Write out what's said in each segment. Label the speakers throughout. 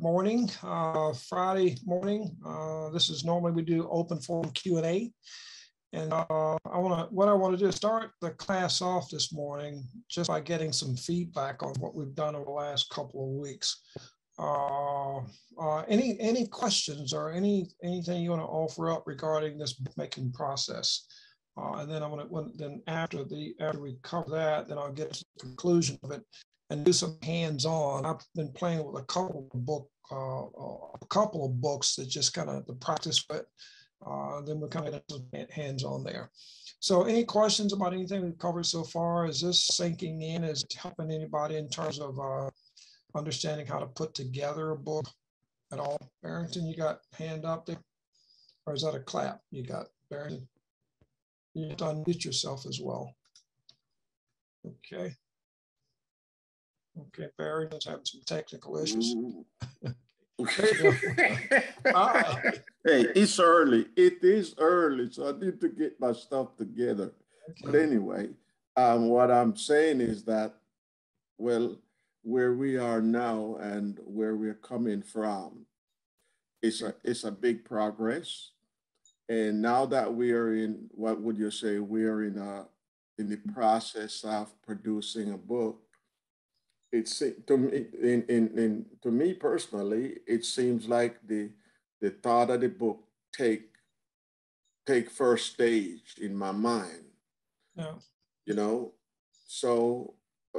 Speaker 1: morning, Friday morning. This is normally we do open forum Q&A. And what I want to do is start the class off this morning just by getting some feedback on what we've done over the last couple of weeks. Any questions or anything you want to offer up regarding this bookmaking process? And then after we cover that, then I'll get to the conclusion of it and do some hands-on. I've been playing with a couple of books that just kind of the practice with. Then we'll kind of get hands-on there. So any questions about anything we've covered so far? Is this sinking in? Is it helping anybody in terms of understanding how to put together a book at all? Barrington, you got hand up there? Or is that a clap you got, Barrington? You have to unmute yourself as well. Okay. Okay, Barrington's having some technical issues.
Speaker 2: Hi. Hey, it's early. It is early, so I need to get my stuff together. Okay. But anyway, what I'm saying is that, well, where we are now and where we're coming from, it's a big progress. And now that we are in, what would you say, we are in the process of producing a book. It's to me, to me personally, it seems like the thought of the book take first stage in my mind. Yeah. You know, so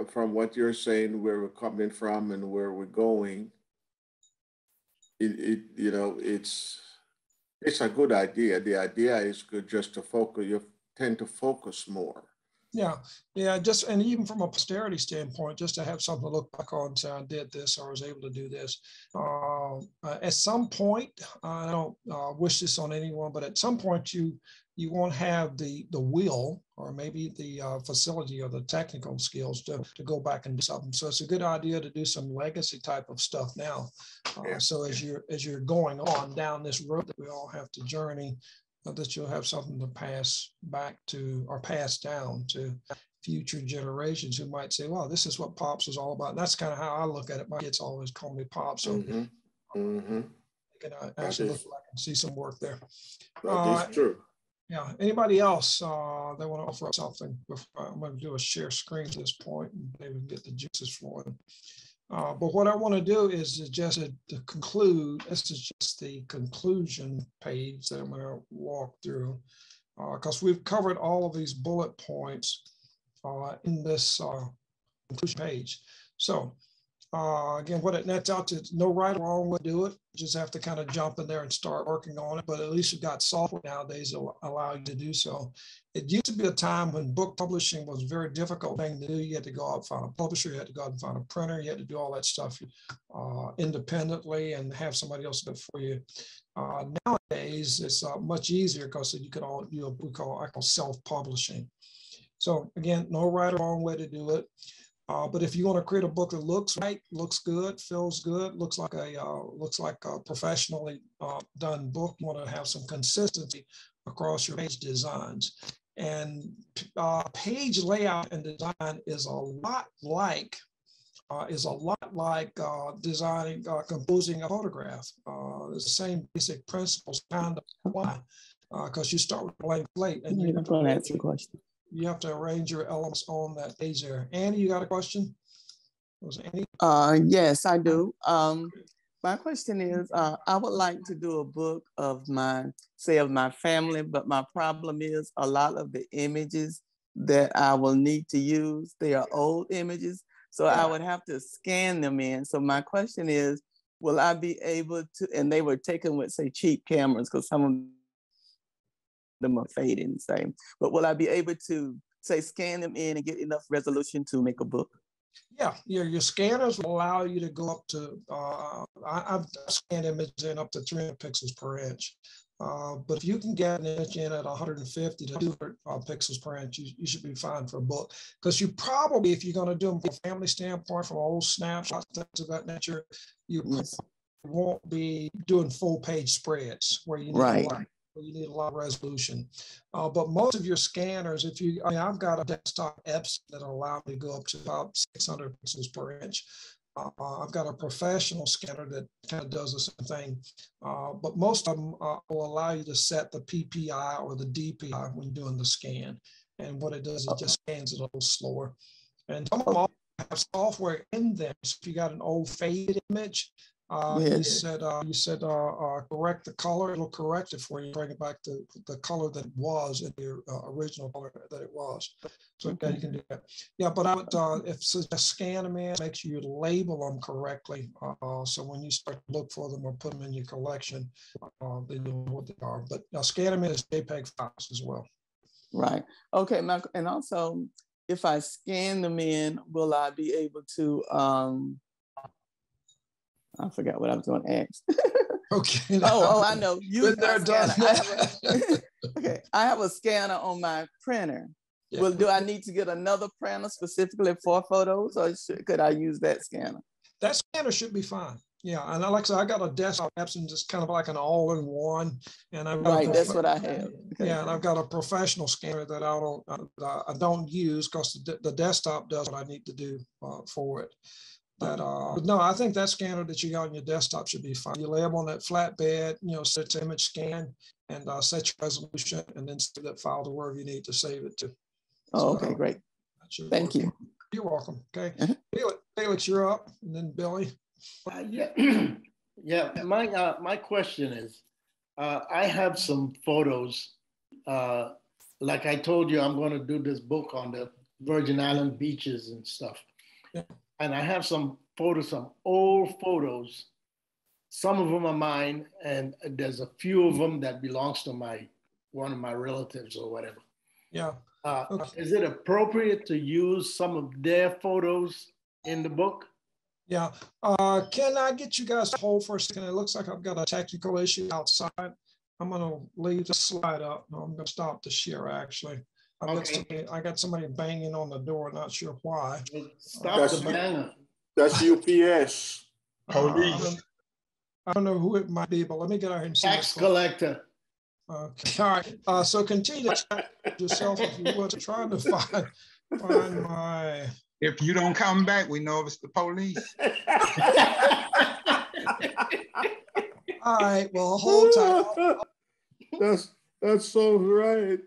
Speaker 2: from what you're saying, where we're coming from and where we're going, it's a good idea. The idea is good, just to focus. You tend to focus more.
Speaker 1: Yeah, and even from a posterity standpoint, just to have something to look back on and say, I did this or I was able to do this. At some point, I don't wish this on anyone, but at some point you won't have the will or maybe the facility or the technical skills to go back and do something. So it's a good idea to do some legacy type of stuff now. So as you're going on down this road that we all have to journey, that you'll have something to pass back to or pass down to future generations who might say, well, this is what Pops is all about. And that's kind of how I look at it. My kids always call me Pops. So I actually look like I can see some work there.
Speaker 2: That's true.
Speaker 1: Yeah. Anybody else that want to offer up something? I'm going to do a share screen at this point and maybe we can get the juices flowing. But what I want to do is just to conclude. This is just the conclusion page that I'm going to walk through because we've covered all of these bullet points in this conclusion page. So again, what it nets out to, no right or wrong way to do it. You just have to kind of jump in there and start working on it. But at least you've got software nowadays that allow you to do so. It used to be a time when book publishing was a very difficult thing to do. You had to go out and find a publisher, you had to go out and find a printer, you had to do all that stuff independently and have somebody else do it for you. Nowadays, it's much easier because you can all do what I call self-publishing. So again, no right or wrong way to do it. But if you want to create a book that looks right, looks good, feels good, looks like a professionally done book, you want to have some consistency across your page designs. And page layout and design is a lot like designing, composing a photograph. It's the same basic principles kind of apply because you start with a blank slate and you're going to answer the question. You have to arrange your elements on that page there. Annie, you got a question? Was Annie?
Speaker 3: Yes, I do. My question is, I would like to do a book of my family, but my problem is a lot of the images that I will need to use, they are old images. So I would have to scan them in. So my question is, will I be able to, and they were taken with, say, cheap cameras, because some of them are fading, say, but will I be able to, say, scan them in and get enough resolution to make a book?
Speaker 1: Yeah, your scanners will allow you to go up to, I've scanned images in up to 300 pixels per inch. But if you can get an image in at 150 to 200 pixels per inch, you should be fine for a book. Because you probably, if you're going to do them from a family standpoint, from old snapshots, things of that nature, you won't be doing full page spreads where you need a lot of resolution. But most of your scanners, I've got a desktop Epson that allow me to go up to about 600 pixels per inch. I've got a professional scanner that kind of does the same thing, but most of them will allow you to set the PPI or the DPI when doing the scan. And what it does is it just scans it a little slower. And some of them have software in there. So if you got an old faded image, you said correct the color, it'll correct it for you, bring it back to the color that it was in your original color that it was. So yeah, you can do that. Yeah, but I would, if just scan them in, make sure you label them correctly. So when you start to look for them or put them in your collection, then you'll know what they are. But scan them in as JPEG files as well.
Speaker 3: Right. Okay, Michael. And also, if I scan them in, will I be able to, I forgot what I was going to ask.
Speaker 1: Okay.
Speaker 3: Oh, I know.
Speaker 1: Okay.
Speaker 3: I have a scanner on my printer. Yeah. Well, do I need to get another printer specifically for photos, or could I use that scanner?
Speaker 1: That scanner should be fine. Yeah, and like I said, I got a desktop apps and just kind of like an all-in-one, and I've got
Speaker 3: that's what I have.
Speaker 1: Okay. Yeah, and I've got a professional scanner that I don't use because the desktop does what I need to do for it. But no, I think that scanner that you got on your desktop should be fine. You lay them on that flatbed, set to image scan, and set your resolution, and then save that file to wherever you need to save it to.
Speaker 3: Oh, okay, great. Thank you.
Speaker 1: You're welcome. Okay, Felix, you're up, and then Billy.
Speaker 4: Yeah. My question is, I have some photos. Like I told you, I'm going to do this book on the Virgin Island beaches and stuff. Yeah. And I have some photos, some old photos. Some of them are mine, and there's a few of them that belongs to one of my relatives or whatever.
Speaker 1: Yeah. Okay.
Speaker 4: Is it appropriate to use some of their photos in the book?
Speaker 1: Yeah. Can I get you guys to hold for a second? It looks like I've got a technical issue outside. I'm going to leave the slide up. No, I'm going to stop the share, actually. I got somebody banging on the door, not sure why.
Speaker 4: Stop the banger.
Speaker 2: That's UPS.
Speaker 1: Police. I don't know who it might be, but let me get out here and see.
Speaker 4: Tax collector.
Speaker 1: Okay. All right. So continue to check yourself if you were trying to find my.
Speaker 5: If you don't come back, we know it's the police.
Speaker 1: All right. Well, hold tight.
Speaker 2: That's so right.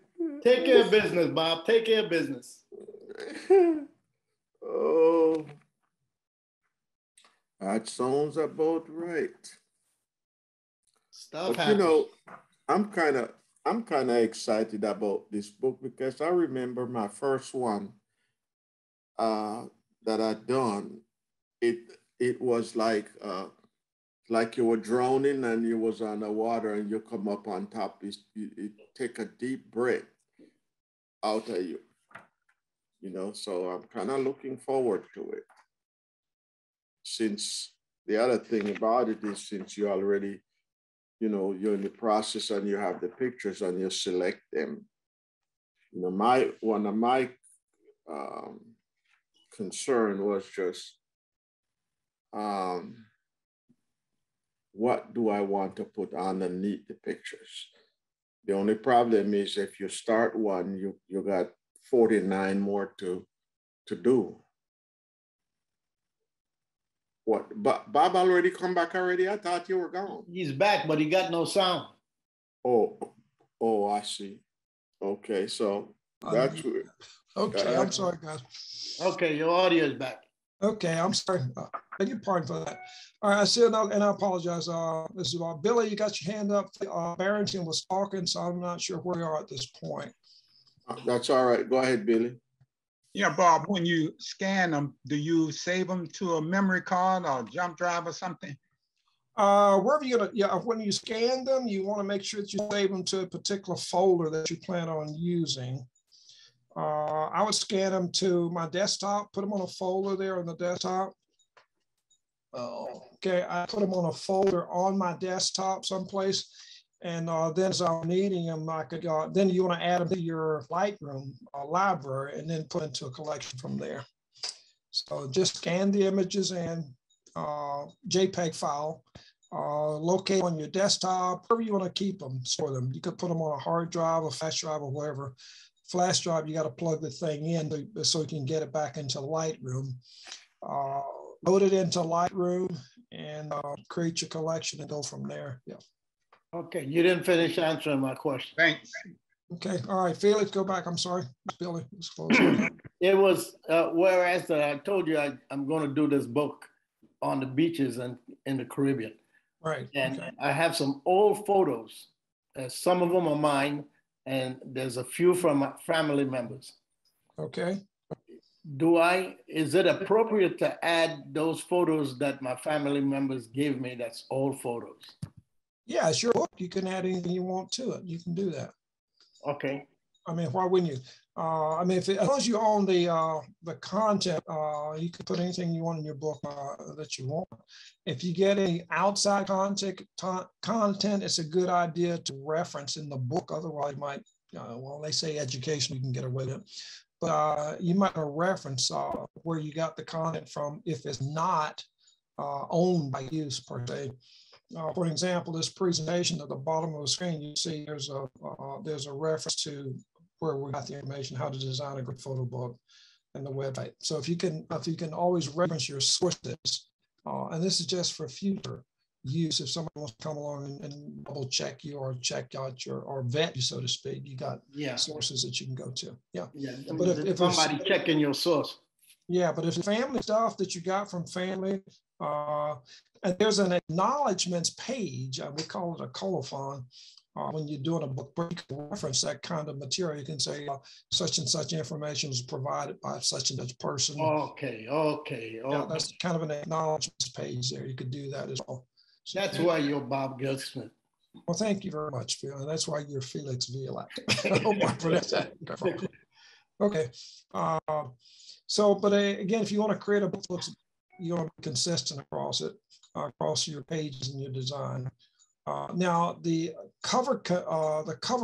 Speaker 4: Take care of business, Bob. Take care of business.
Speaker 2: Oh, that sounds about right.
Speaker 4: Stuff
Speaker 2: but, I'm kind of excited about this book because I remember my first one that I done. It was like you were drowning and you was on the water and you come up on top. You take a deep breath out of you, so I'm kind of looking forward to it. Since the other thing about it is, since you already, you're in the process and you have the pictures and you select them. One of my concern was just, what do I want to put underneath the pictures? The only problem is if you start one, you got 49 more to do. What? But Bob already come back already? I thought you were gone.
Speaker 4: He's back, but he got no sound.
Speaker 2: Oh, I see. Okay, so that's weird.
Speaker 1: Okay, I'm sorry, guys.
Speaker 4: Okay, your audio is back.
Speaker 1: Okay, I'm sorry. Beg your pardon for that. All right, I see, and I apologize. This is Billy, you got your hand up. Barrington was talking, so I'm not sure where we are at this point.
Speaker 2: That's all right. Go ahead, Billy.
Speaker 5: Yeah, Bob, when you scan them, do you save them to a memory card or jump drive or something?
Speaker 1: Wherever when you scan them, you want to make sure that you save them to a particular folder that you plan on using. I would scan them to my desktop, put them on a folder there on the desktop. Okay, I put them on a folder on my desktop someplace, and then as I'm needing them, I could then you want to add them to your Lightroom library and then put into a collection from there. So just scan the images and JPEG file, locate on your desktop, wherever you want to keep them, store them. You could put them on a hard drive, a flash drive, or whatever. Flash drive, you got to plug the thing in so you can get it back into Lightroom. load it into Lightroom and create your collection and go from there. Yeah.
Speaker 4: Okay, you didn't finish answering my question.
Speaker 5: Thanks.
Speaker 1: Okay, all right, Felix, go back. I'm sorry, Billy.
Speaker 4: It was whereas I told you I'm going to do this book on the beaches and in the Caribbean.
Speaker 1: Right.
Speaker 4: And
Speaker 1: okay.
Speaker 4: I have some old photos. Some of them are mine, and there's a few from my family members.
Speaker 1: Okay.
Speaker 4: Is it appropriate to add those photos that my family members gave me that's old photos?
Speaker 1: Yeah, it's your book. You can add anything you want to it. You can do that.
Speaker 4: Okay.
Speaker 1: I mean, why wouldn't you? I mean, as long as you own the content, you can put anything you want in your book that you want. If you get any outside content, it's a good idea to reference in the book. Otherwise, you might, well, they say education, you can get away with it. But you might reference where you got the content from if it's not owned by you per se. For example, this presentation at the bottom of the screen, you see there's a reference to where we got the information, how to design a good photo book and the website. So if you can always reference your sources, and this is just for future use. If somebody wants to come along and double check you or check out or vet you, so to speak, you got sources that you can go to. Yeah.
Speaker 4: Yeah.
Speaker 1: But if
Speaker 4: somebody checking your source.
Speaker 1: Yeah, but if it's family stuff that you got from family, and there's an acknowledgments page, we call it a colophon. When you're doing a book, you can reference that kind of material. You can say such and such information is provided by such and such person.
Speaker 4: Okay.
Speaker 1: Yeah, that's kind of an acknowledgments page there. You could do that as well. So
Speaker 4: that's why you're Bob GlickSmith.
Speaker 1: Well, thank you very much, Phil. And that's why you're Felix Viola. Okay. So, but again, if you want to create a book, you want to be consistent across it, across your pages and your design. Now, the cover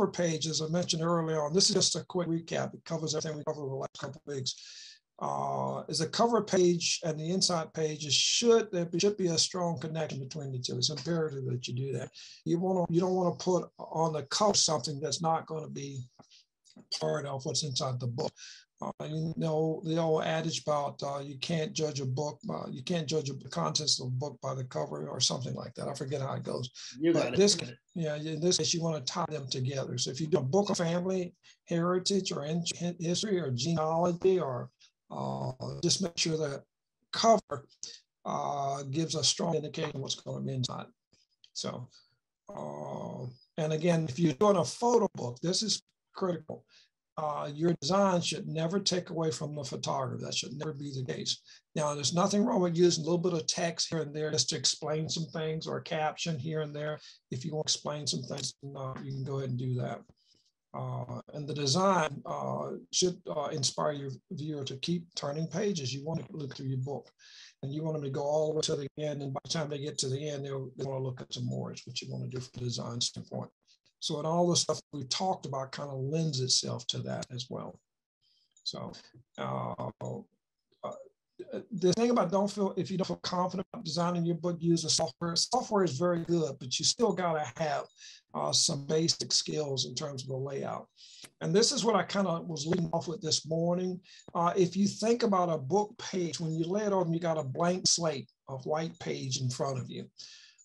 Speaker 1: page, as I mentioned earlier on, this is just a quick recap. It covers everything we covered over the last couple of weeks. Is a cover page and the inside page there should be a strong connection between the two. It's imperative that you do that. You don't want to put on the cover something that's not going to be part of what's inside the book. You know the old adage about you can't judge a book, you can't judge the contents of a book by the cover or something like that. I forget how it goes. In this case, you want to tie them together. So if you do a book of family heritage or history or genealogy, or just make sure that cover gives a strong indication of what's going to be inside. So, and again, if you're doing a photo book, this is critical. Your design should never take away from the photographer. That should never be the case. Now, there's nothing wrong with using a little bit of text here and there just to explain some things, or a caption here and there. If you want to explain some things, you can go ahead and do that. And the design should inspire your viewer to keep turning pages. You want to look through your book, and you want them to go all the way to the end. And by the time they get to the end, they want to look at some more. It's what you want to do from the design standpoint. So, and all the stuff we talked about kind of lends itself to that as well. So, the thing about if you don't feel confident about designing your book, use a software. Software is very good, but you still got to have some basic skills in terms of the layout. And this is what I kind of was leading off with this morning. If you think about a book page, when you lay it on, you got a blank slate, a white page in front of you.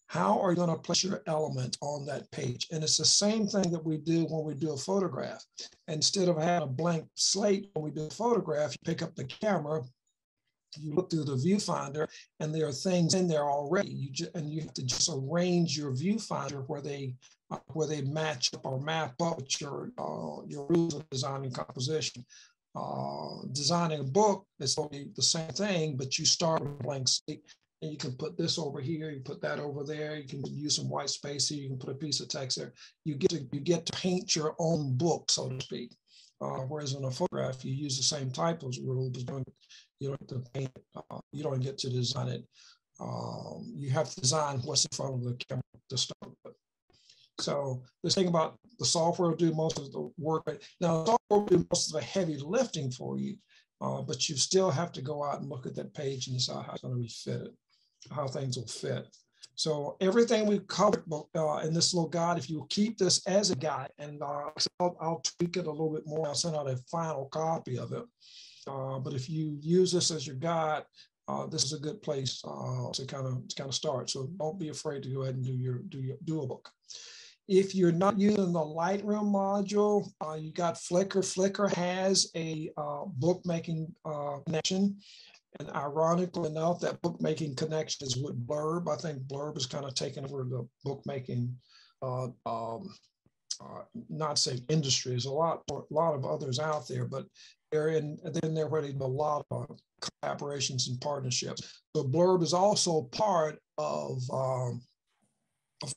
Speaker 1: How are you going to place your element on that page? And it's the same thing that we do when we do a photograph. Instead of having a blank slate when we do a photograph, you pick up the camera, you look through the viewfinder, and there are things in there already. You have to just arrange your viewfinder where they match up or map up with your rules of design and composition. Designing a book is totally the same thing, but you start with a blank slate. And you can put this over here, you put that over there, you can use some white space here, you can put a piece of text there. You get to paint your own book, so to speak. Whereas in a photograph, you use the same type of rules, but you don't have to paint it. You don't get to design it. You have to design what's in front of the camera to start with. So this thing about the software will do most of the work. Now, the software will do most of the heavy lifting for you, but you still have to go out and look at that page and decide how it's going to be fitted, how things will fit. So everything we've covered in this little guide, if you keep this as a guide, and I'll tweak it a little bit more, I'll send out a final copy of it. But if you use this as your guide, this is a good place to kind of start. So don't be afraid to go ahead and do a book. If you're not using the Lightroom module, you got Flickr. Flickr has a bookmaking connection. And ironically enough, that bookmaking connection is with Blurb. I think Blurb is kind of taking over the bookmaking, not say industry. There's a lot of others out there, but they're there where they do a lot of collaborations and partnerships. So Blurb is also part of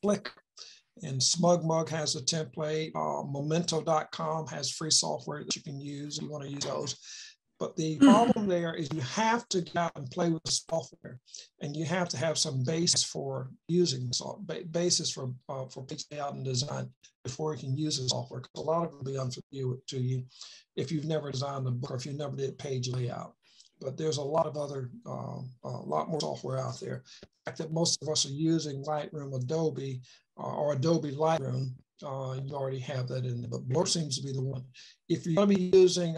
Speaker 1: Flickr. And SmugMug has a template. Memento.com has free software that you can use if you want to use those. But the problem there is you have to get out and play with the software, and you have to have some basis for using basis for page layout and design before you can use the software. Because a lot of it will be unfamiliar to you if you've never designed a book or if you never did page layout. But there's a lot of other, a lot more software out there. The fact that most of us are using Lightroom, Adobe, or Adobe Lightroom, you already have that in there. But Blur seems to be the one. If you're going to be using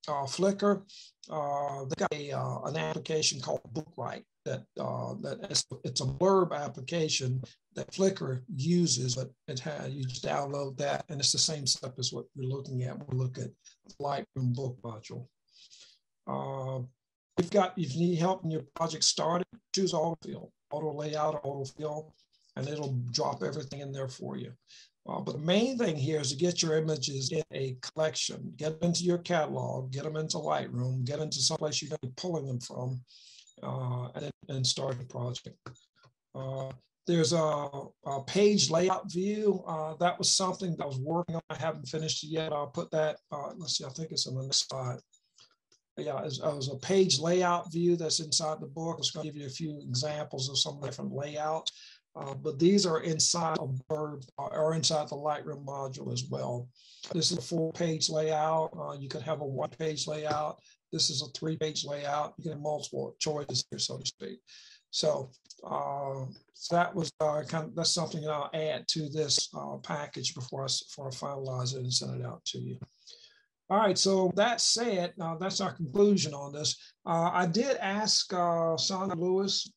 Speaker 1: Flickr, they got an application called Bookwrite it's a Blurb application that Flickr uses, but you just download that, and it's the same stuff as what we're looking at. We'll look at the Lightroom book module. If you need help in your project started, choose autofill, auto layout, autofill, and it'll drop everything in there for you. But the main thing here is to get your images in a collection, get them into your catalog, get them into Lightroom, get into someplace you're going to be pulling them from, and start the project. There's a page layout view. That was something that I was working on. I haven't finished it yet. I'll put that, let's see, I think it's in the next slide. Yeah, it was a page layout view that's inside the book. It's going to give you a few examples of some different layouts. But these are inside of Blurb or inside the Lightroom module as well. This is a 4-page layout. You could have a 1-page layout. This is a 3-page layout. You can have multiple choices here, so to speak. So, that was that's something that I'll add to this package before I finalize it and send it out to you. All right, so that said, that's our conclusion on this. I did ask Sandra Lewis,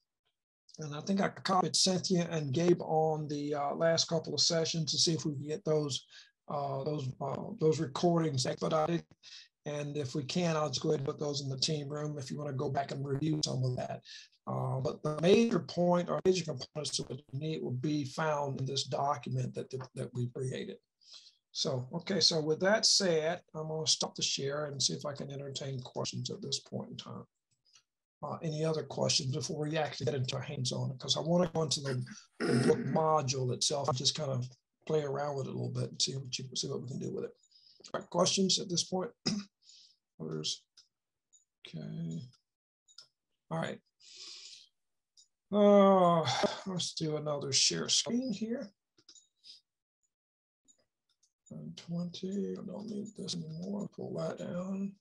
Speaker 1: and I think I copied Cynthia and Gabe on the last couple of sessions to see if we can get those recordings expedited. And if we can, I'll just go ahead and put those in the team room if you want to go back and review some of that. But the major point or major components to what you need will be found in this document that we created. So, okay, so with that said, I'm going to stop the share and see if I can entertain questions at this point in time. Any other questions before we actually get into our hands-on? Because I want to go into the book module itself and just kind of play around with it a little bit and see what we can do with it. All right, questions at this point? Others? Okay. All right. Let's do another share screen here. 20. I don't need this anymore. Pull that down.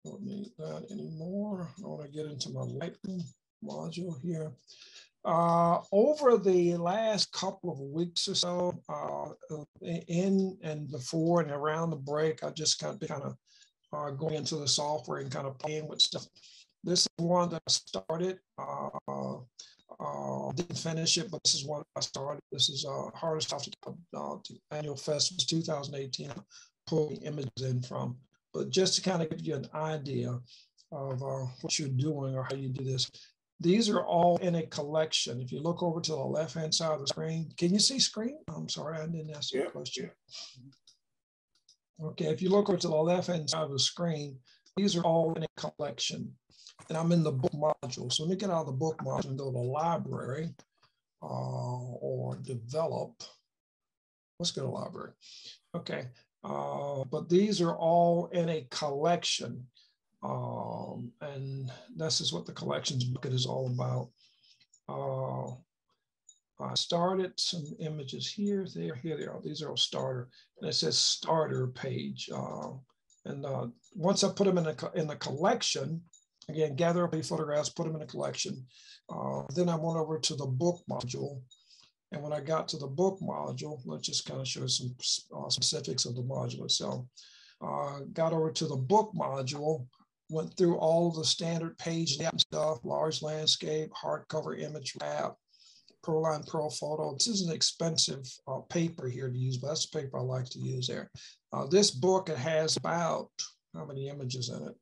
Speaker 1: Don't need that anymore. I want to get into my Lightroom module here. Over the last couple of weeks or so, in and before and around the break, I just kind of going into the software and kind of playing with stuff. This is one that I started. Didn't finish it, but this is one I started. This is hardest off the annual festivals 2018. I pulled the images in from. But just to kind of give you an idea of what you're doing or how you do this, these are all in a collection. If you look over to the left-hand side of the screen, can you see screen? I'm sorry, I didn't ask you a question. Okay, if you look over to the left-hand side of the screen, these are all in a collection. And I'm in the book module. So let me get out of the book module and go to library or develop. Let's go to library. Okay. But these are all in a collection. And this is what the collections bucket is all about. I started some images here they are. These are all starter. And it says starter page. Once I put them in the collection, again, gather up 8 photographs, put them in a collection. Then I went over to the book module. And when I got to the book module, let's just kind of show some specifics of the module itself. Got over to the book module. went through all the standard page layout stuff, large landscape, hardcover image wrap, Proline Pro Photo. This is an expensive paper here to use, but that's the paper I like to use there. This book, it has about, how many images in it?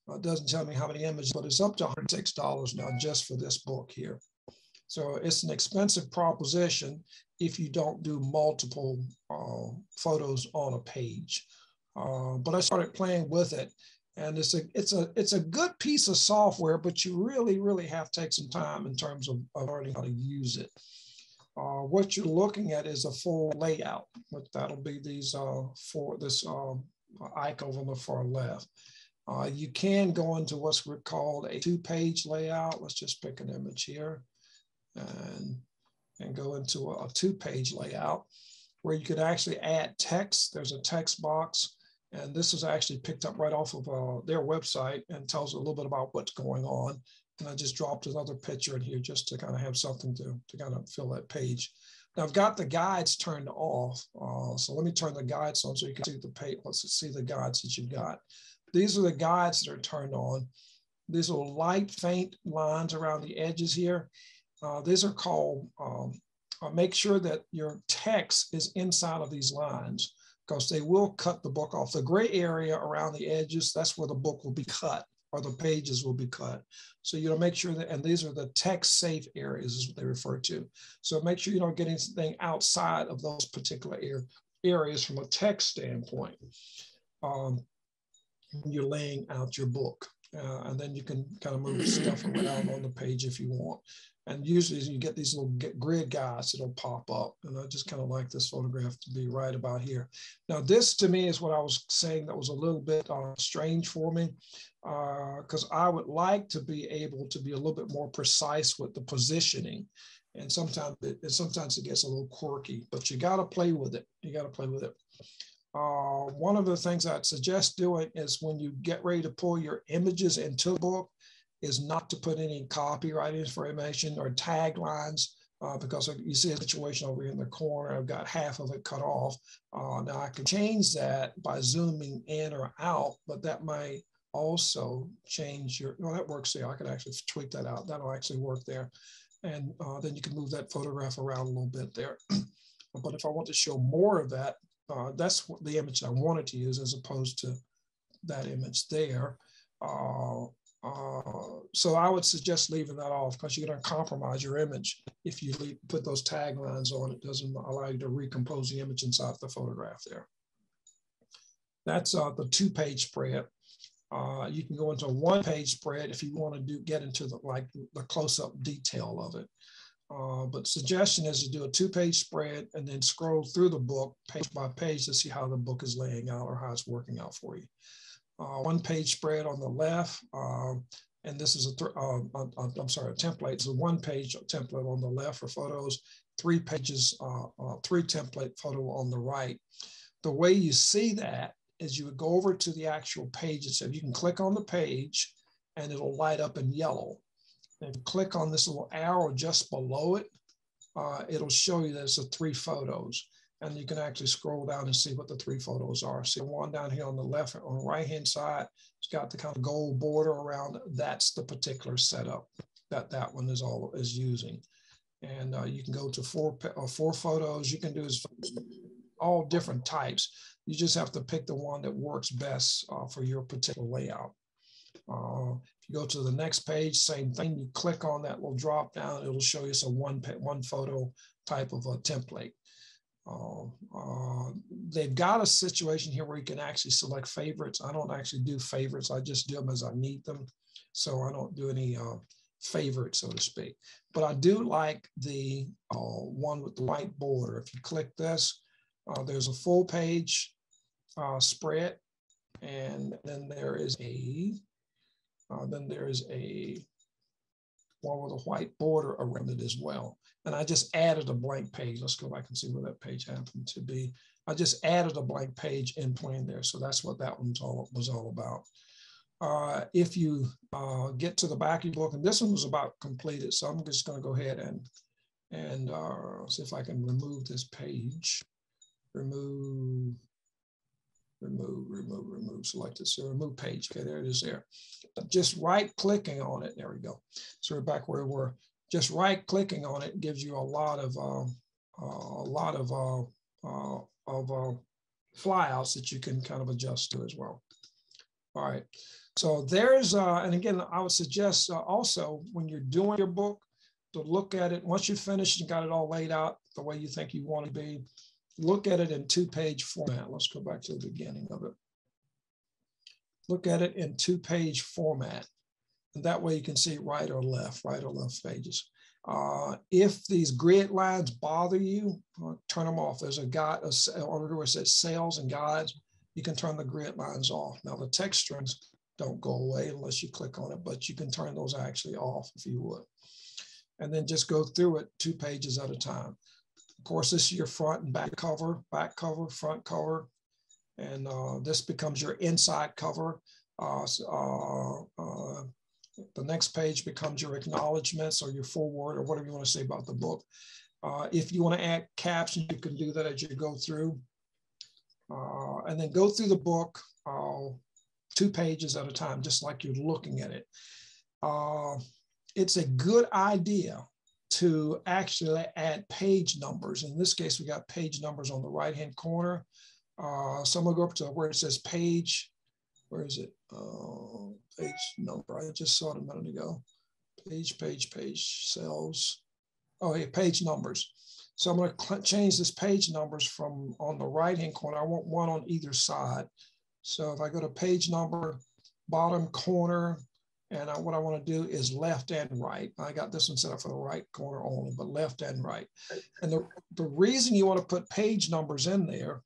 Speaker 1: It doesn't tell me how many images, but it's up to $106 now just for this book here. So it's an expensive proposition if you don't do multiple photos on a page. But I started playing with it, and it's a good piece of software, but you really have to take some time in terms of learning how to use it. What you're looking at is a full layout, but that'll be these icon on the far left. You can go into what's called a 2-page layout. Let's just pick an image here and go into a 2-page layout where you could actually add text. There's a text box, and this is actually picked up right off of their website and tells a little bit about what's going on. And I just dropped another picture in here just to kind of have something to kind of fill that page. Now I've got the guides turned off. So let me turn the guides on so you can see the page. Let's see the guides that you've got. These are the guides that are turned on. These little light, faint lines around the edges here. These are called, make sure that your text is inside of these lines because they will cut the book off. The gray area around the edges, that's where the book will be cut or the pages will be cut. So you know, make sure that, and these are the text safe areas is what they refer to. So make sure you don't get anything outside of those particular areas from a text standpoint. You're laying out your book. And then you can kind of move stuff around on the page if you want. And usually you get these little grid guides that'll pop up. And I just kind of like this photograph to be right about here. Now this to me is what I was saying that was a little bit strange for me because I would like to be able to be a little bit more precise with the positioning. And sometimes it gets a little quirky, but you got to play with it. You got to play with it. One of the things I'd suggest doing is when you get ready to pull your images into the book is not to put any copyright information or taglines because you see a situation over here in the corner, I've got half of it cut off. Now I can change that by zooming in or out, but that might also change your, well, that works there. I could actually tweak that out. That'll actually work there. And then you can move that photograph around a little bit there. But if I want to show more of that, that's what the image I wanted to use as opposed to that image there. So I would suggest leaving that off because you're going to compromise your image if you put those taglines on. It doesn't allow you to recompose the image inside the photograph there. That's the 2-page spread. You can go into a 1-page spread if you want to get into the close-up detail of it. But suggestion is to do a 2-page spread and then scroll through the book page by page to see how the book is laying out or how it's working out for you. 1-page spread on the left, and this is a template. It's a 1-page template on the left for photos, 3 pages, 3 template photo on the right. The way you see that is you would go over to the actual page itself. You can click on the page and it'll light up in yellow. And click on this little arrow just below it, it'll show you that it's 3 photos. And you can actually scroll down and see what the 3 photos are. See the one down here on the left, on the right-hand side, it's got the kind of gold border around it. That's the particular setup that one is using. And you can go to 4 photos. You can do all different types. You just have to pick the one that works best for your particular layout. If you go to the next page, same thing. You click on that little drop down. It'll show you some one photo type of a template. They've got a situation here where you can actually select favorites. I don't actually do favorites. I just do them as I need them. So I don't do any favorites, so to speak. But I do like the one with the white border. If you click this, there's a full page spread. And then there is a one with a white border around it as well. And I just added a blank page. Let's go back and see where that page happened to be. I just added a blank page in plain there. So that's what that was all about. If you get to the back of your book, and this one was about completed, so I'm just going to go ahead and see if I can remove this page. Remove. remove, select it. So remove page. Okay, there it is there. Just right clicking on it. There we go. So we're back where we were. Just right clicking on it gives you a lot of flyouts that you can kind of adjust to as well. All right. So there's, and again, I would suggest also when you're doing your book to look at it, once you've finished and got it all laid out the way you think you want to be, look at it in 2-page format. Let's go back to the beginning of it. Look at it in 2-page format. And that way you can see right or left pages. If these grid lines bother you, turn them off. There's a guide, order where it says sales and guides. You can turn the grid lines off. Now the text strings don't go away unless you click on it, but you can turn those actually off if you would. And then just go through it 2 pages at a time. Of course, this is your front and back cover, front cover. And this becomes your inside cover. The next page becomes your acknowledgments or your foreword or whatever you want to say about the book. If you want to add captions, you can do that as you go through. And then go through the book 2 pages at a time, just like you're looking at it. It's a good idea to actually add page numbers. In this case, we got page numbers on the right-hand corner. So I'm gonna go up to where it says page. Where is it? Page number. I just saw it a minute ago. Page, cells. Oh, hey, page numbers. So I'm going to change this page numbers from on the right-hand corner. I want one on either side. So if I go to page number, bottom corner, and what I want to do is left and right. I got this one set up for the right corner only, but left and right. And the reason you want to put page numbers in there,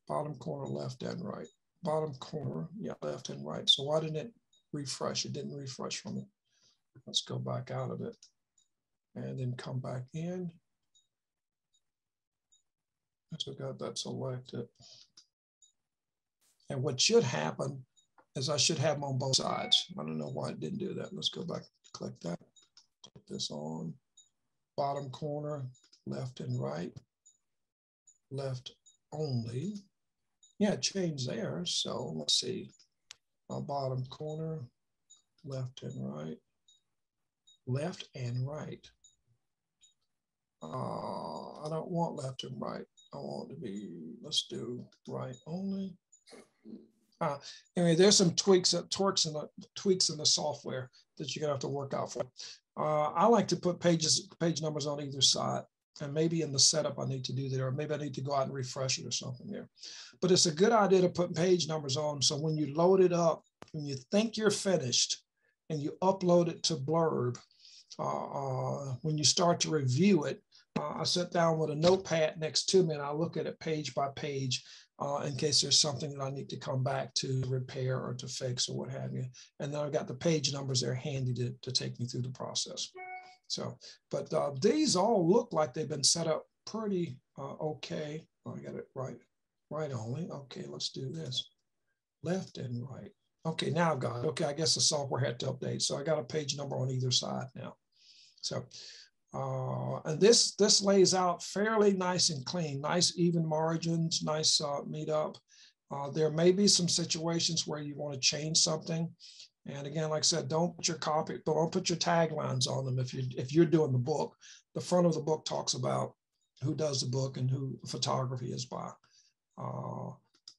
Speaker 1: bottom corner, left and right. Bottom corner, yeah, left and right. So why didn't it refresh? It didn't refresh for me. Let's go back out of it and then come back in. So got that selected. And what should happen is I should have them on both sides. I don't know why it didn't do that. Let's go back, click that, click this on. Bottom corner, left and right, left only. Yeah, change there. So let's see. Bottom corner, left and right, left and right. I don't want left and right. I want it to be, let's do right only. Anyway, there's some tweaks in the software that you're gonna have to work out for. I like to put page numbers on either side, and maybe in the setup I need to do that, or maybe I need to go out and refresh it or something there. But it's a good idea to put page numbers on, so when you load it up, when you think you're finished, and you upload it to Blurb, when you start to review it, I sit down with a notepad next to me and I look at it page by page in case there's something that I need to come back to repair or to fix or what have you. And then I've got the page numbers there handy to take me through the process. So, but these all look like they've been set up pretty okay. Oh, I got it right only. Okay, let's do this. Left and right. Okay, now I've got it. Okay, I guess the software had to update. So I got a page number on either side now. So, and this lays out fairly nice and clean, nice even margins, nice meet up. There may be some situations where you want to change something. And again, like I said, don't put your taglines on them. If you're doing the book, the front of the book talks about who does the book and who the photography is by.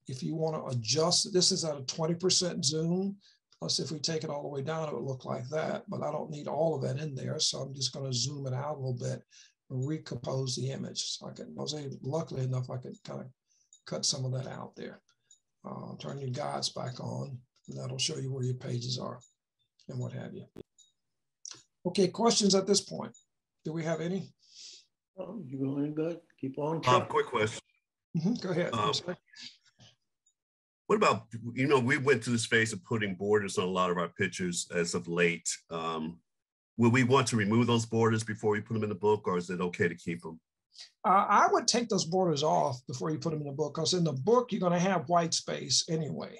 Speaker 1: If you want to adjust, this is at a 20% zoom. Plus, if we take it all the way down, it would look like that, but I don't need all of that in there. So I'm just going to zoom it out a little bit and recompose the image. So luckily enough, I could kind of cut some of that out there. Turn your guides back on, and that'll show you where your pages are and what have you. Okay, questions at this point? Do we have any?
Speaker 4: Oh, you're going good. Keep on.
Speaker 6: Quick question.
Speaker 1: Go ahead.
Speaker 6: What about, we went through this phase of putting borders on a lot of our pictures as of late. Will we want to remove those borders before we put them in the book, or is it okay to keep them?
Speaker 1: I would take those borders off before you put them in the book, because in the book, you're going to have white space anyway.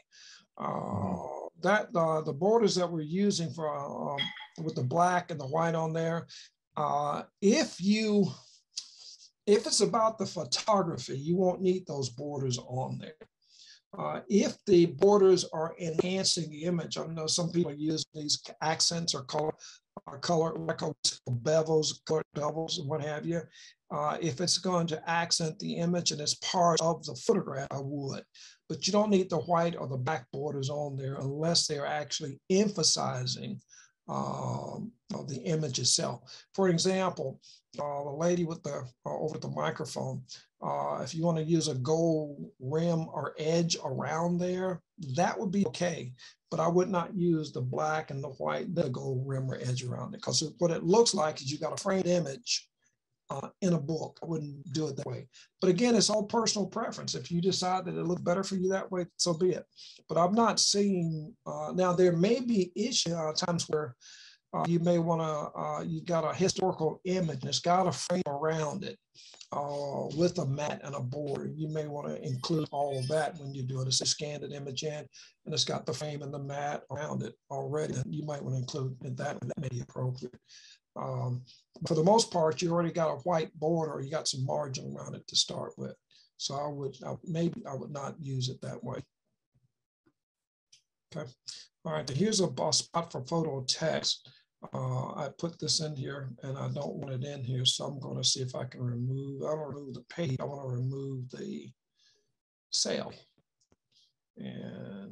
Speaker 1: The borders that we're using for with the black and the white on there, if it's about the photography, you won't need those borders on there. If the borders are enhancing the image, I know some people use these accents or color bevels, color bevels, and what have you. If it's going to accent the image and it's part of the photograph, I would. But you don't need the white or the black borders on there unless they're actually emphasizing the image itself. For example, the lady with the over the microphone, if you want to use a gold rim or edge around there, that would be okay. But I would not use the black and the white, the gold rim or edge around it, because what it looks like is you got a framed image in a book. I wouldn't do it that way. But again, it's all personal preference. If you decide that it looks better for you that way, so be it. But I'm not seeing, now there may be times where you may want to, you got a historical image and it's got a frame around it with a mat and a border. You may want to include all of that when you do it. It's a scanned image in and it's got the frame and the mat around it already. You might want to include that. That may be appropriate. For the most part, you already got a white border, you got some margin around it to start with. So I would not use it that way. Okay. All right, here's a spot for photo text. I put this in here and I don't want it in here. So I'm going to see if I can remove, I don't want to remove the page, I want to remove the cell. And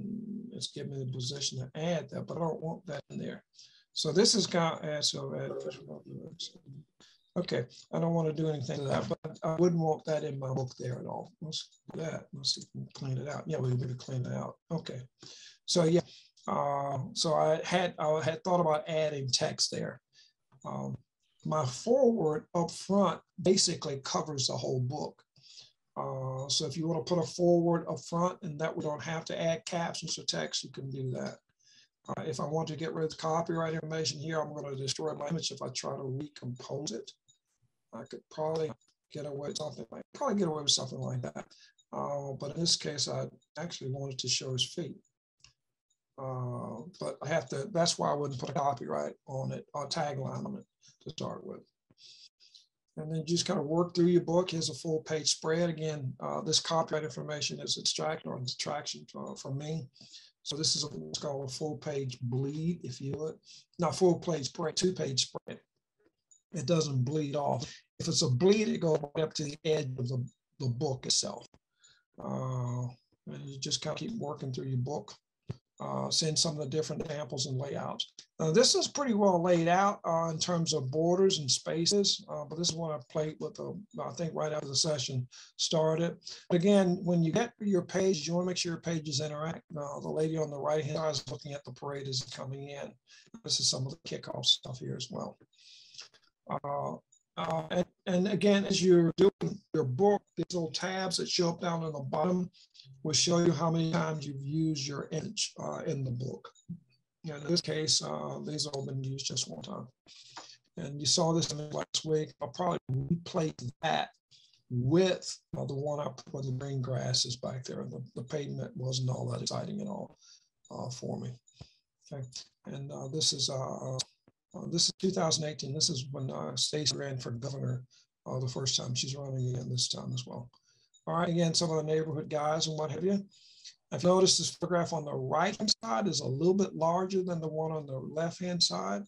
Speaker 1: it's giving me the position to add that, but I don't want that in there. So this is kind of, okay, I don't want to do anything to that, but I wouldn't want that in my book there at all. Let's do that. Let's see if we can clean it out. Yeah, we need to clean it out. Okay. So yeah, so I had thought about adding text there. My forward up front basically covers the whole book. So if you want to put a forward up front and that we don't have to add captions or text, you can do that. If I want to get rid of the copyright information here, I'm going to destroy my image if I try to recompose it. I could probably get away with something like that. But in this case, I actually wanted to show his feet. But I have to, that's why I wouldn't put a copyright on it, or tagline on it to start with. And then you just kind of work through your book. Here's a full page spread. Again, this copyright information is extraction or distraction from me. So this is what's called a full page bleed, if you would. Not full page spread, 2-page spread. It doesn't bleed off. If it's a bleed, it goes right up to the edge of the book itself. And you just kind of keep working through your book, seeing some of the different examples and layouts. This is pretty well laid out in terms of borders and spaces, but this is what I played with, I think, right after the session started. But again, when you get your page, you want to make sure your pages interact. The lady on the right-hand side is looking at the parade as it's coming in. This is some of the kickoff stuff here as well. And again, as you're doing your book, these little tabs that show up down on the bottom will show you how many times you've used your image in the book. And in this case, these have all been used just one time. And you saw this last week. I'll probably replace that with the one I put with the green grasses back there. And the pavement wasn't all that exciting at all for me. Okay, and this is 2018. This is when Stacey ran for governor the first time. She's running again this time as well. All right, again, some of the neighborhood guys and what have you. I've noticed this photograph on the right-hand side is a little bit larger than the one on the left-hand side.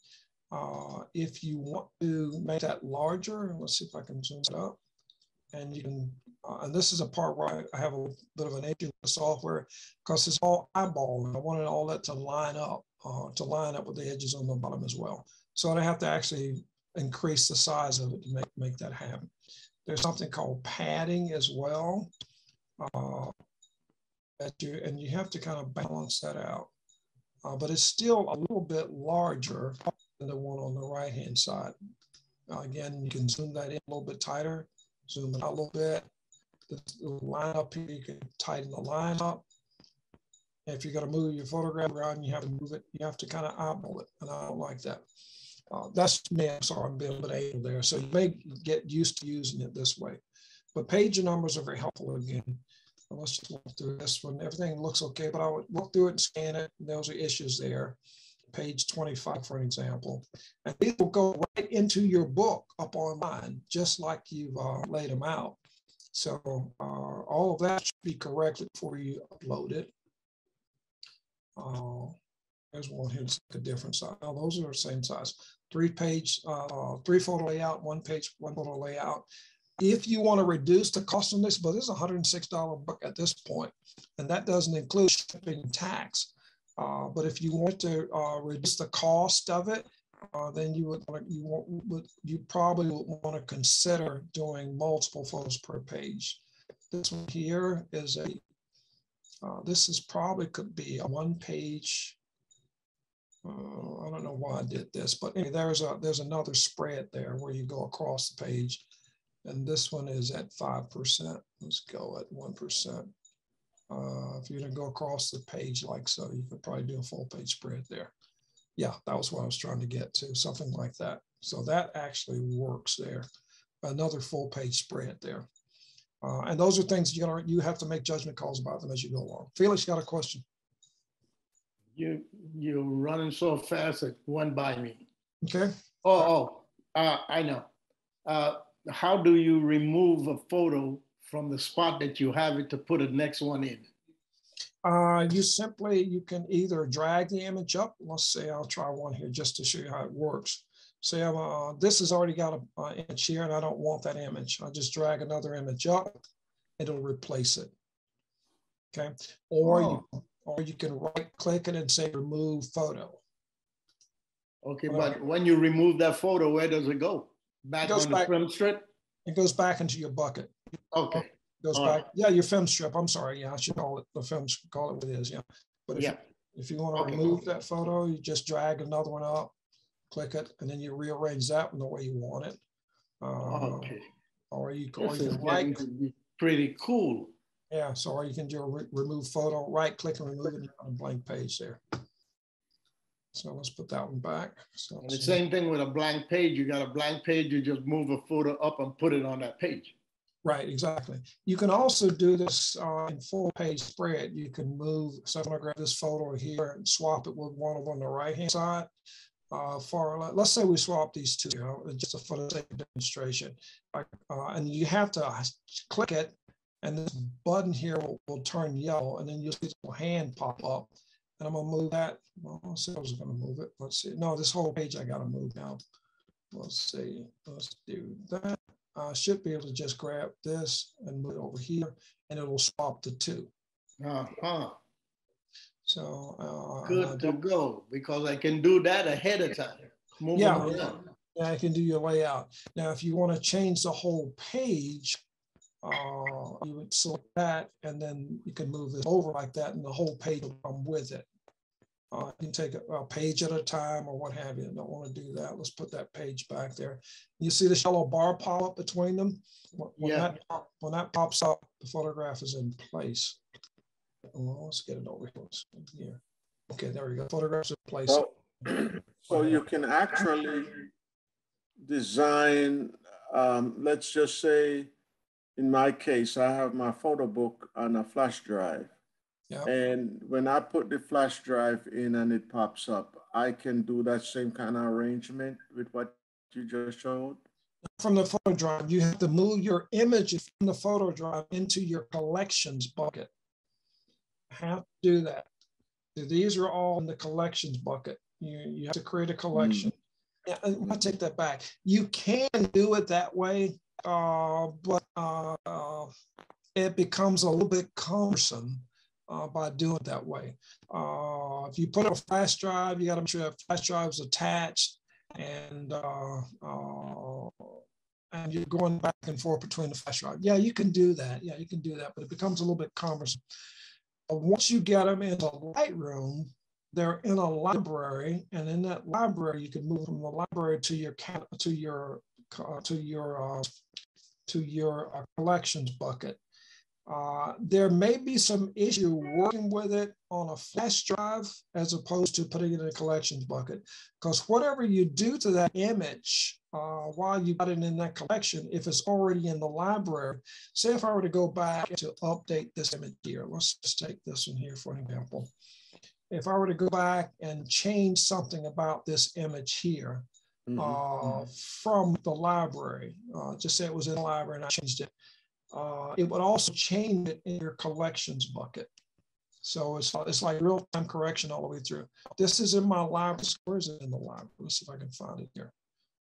Speaker 1: If you want to make that larger, let's see if I can zoom it up. And you can, and this is a part where I have a bit of an issue with the software because it's all eyeballing. I wanted all that to line up with the edges on the bottom as well. So I have to actually increase the size of it to make that happen. There's something called padding as well. And you have to kind of balance that out. But it's still a little bit larger than the one on the right-hand side. Again, you can zoom that in a little bit tighter, zoom it out a little bit. The line up here, you can tighten the line up. If you're going to move your photograph around, you have to move it. You have to kind of eyeball it, and I don't like that. That's me. I'm sorry, I'm being a bit able there. So you may get used to using it this way. But page numbers are very helpful again. Let's just walk through this one. Everything looks okay, but I would walk through it and scan it. Those are issues there. Page 25, for an example. And these will go right into your book up online, just like you've laid them out. So all of that should be corrected before you upload it. There's one here that's a different size. Now those are the same size. 3-page, 3-photo layout, 1-page, 1-photo layout. If you want to reduce the cost on this, but this is a $106 book at this point, and that doesn't include shipping and tax. But if you want to reduce the cost of it, then you probably would want to consider doing multiple photos per page. This one here is this is probably could be a 1-page. I don't know why I did this, but anyway, there's another spread there where you go across the page, and this one is at 5%. Let's go at 1%. If you're gonna go across the page like so, you could probably do a full page spread there. Yeah, that was what I was trying to get to, something like that. So that actually works there. Another full page spread there. And those are things you have to make judgment calls about them as you go along. Felix, you got a question?
Speaker 4: You're running so fast it went by me.
Speaker 1: Okay.
Speaker 4: I know. How do you remove a photo from the spot that you have it to put the next one in?
Speaker 1: You can either drag the image up. Let's say I'll try one here just to show you how it works. Say this has already got an image here and I don't want that image. I'll just drag another image up. It'll replace it. Okay. Or you can right click it and say remove photo.
Speaker 4: Okay, but when you remove that photo, where does it go? Back on the film strip?
Speaker 1: It goes back into your bucket.
Speaker 4: Okay.
Speaker 1: It goes back. Yeah, your film strip. I'm sorry. Yeah, I should call it the film, call it what it is. Yeah. But if you want to remove that photo, you just drag another one up, click it, and then you rearrange that one the way you want it. Or you can right.
Speaker 4: Pretty cool.
Speaker 1: Yeah, so or you can do a remove photo, right click and remove it on a blank page there. So let's put that one back. So
Speaker 4: and the same thing with a blank page. You got a blank page, you just move a photo up and put it on that page.
Speaker 1: Right, exactly. You can also do this in full page spread. You can move, so I'm gonna grab this photo here and swap it with one on the right-hand side. Let's say we swap these two, just for the sake of demonstration. And you have to click it, and this button here will turn yellow, and then you'll see the hand pop up. And I'm gonna move that. Well, let's see, I was gonna move it. Let's see. No, this whole page I gotta move now. Let's see. Let's do that. I should be able to just grab this and move it over here, and it will swap the two. So
Speaker 4: good to go, because I can do that ahead of time.
Speaker 1: Yeah, I can do your layout. Now, if you want to change the whole page, you would select that, and then you can move this over like that, and the whole page will come with it. You can take a page at a time or what have you. I don't want to do that. Let's put that page back there. You see the yellow bar pop up between them? When that pops up, the photograph is in place. Well, let's get it over here. Okay, there we go. Photographs in place.
Speaker 2: So you can actually design, let's just say, in my case, I have my photo book on a flash drive.
Speaker 1: Yeah.
Speaker 2: And when I put the flash drive in and it pops up, I can do that same kind of arrangement with what you just showed?
Speaker 1: From the photo drive, you have to move your images from the photo drive into your collections bucket. Have to do that. These are all in the collections bucket. You have to create a collection. Yeah, I'll take that back. You can do it that way, but it becomes a little bit cumbersome by doing it that way. If you put a flash drive, you got to make sure that flash drive is attached, and you're going back and forth between the flash drive. Yeah, you can do that. Yeah, you can do that, but it becomes a little bit cumbersome. Once you get them into Lightroom, they're in a library, and in that library, you can move from the library to your collections bucket. There may be some issue working with it on a flash drive as opposed to putting it in a collections bucket, because whatever you do to that image while you got it in that collection, if it's already in the library, say if I were to go back to update this image here, let's just take this one here for an example. If I were to go back and change something about this image here from the library, just say it was in the library and I changed it. it would also change it in your collections bucket. So it's like real-time correction all the way through. This is in my library. Where is it in the library? Let's see if I can find it here.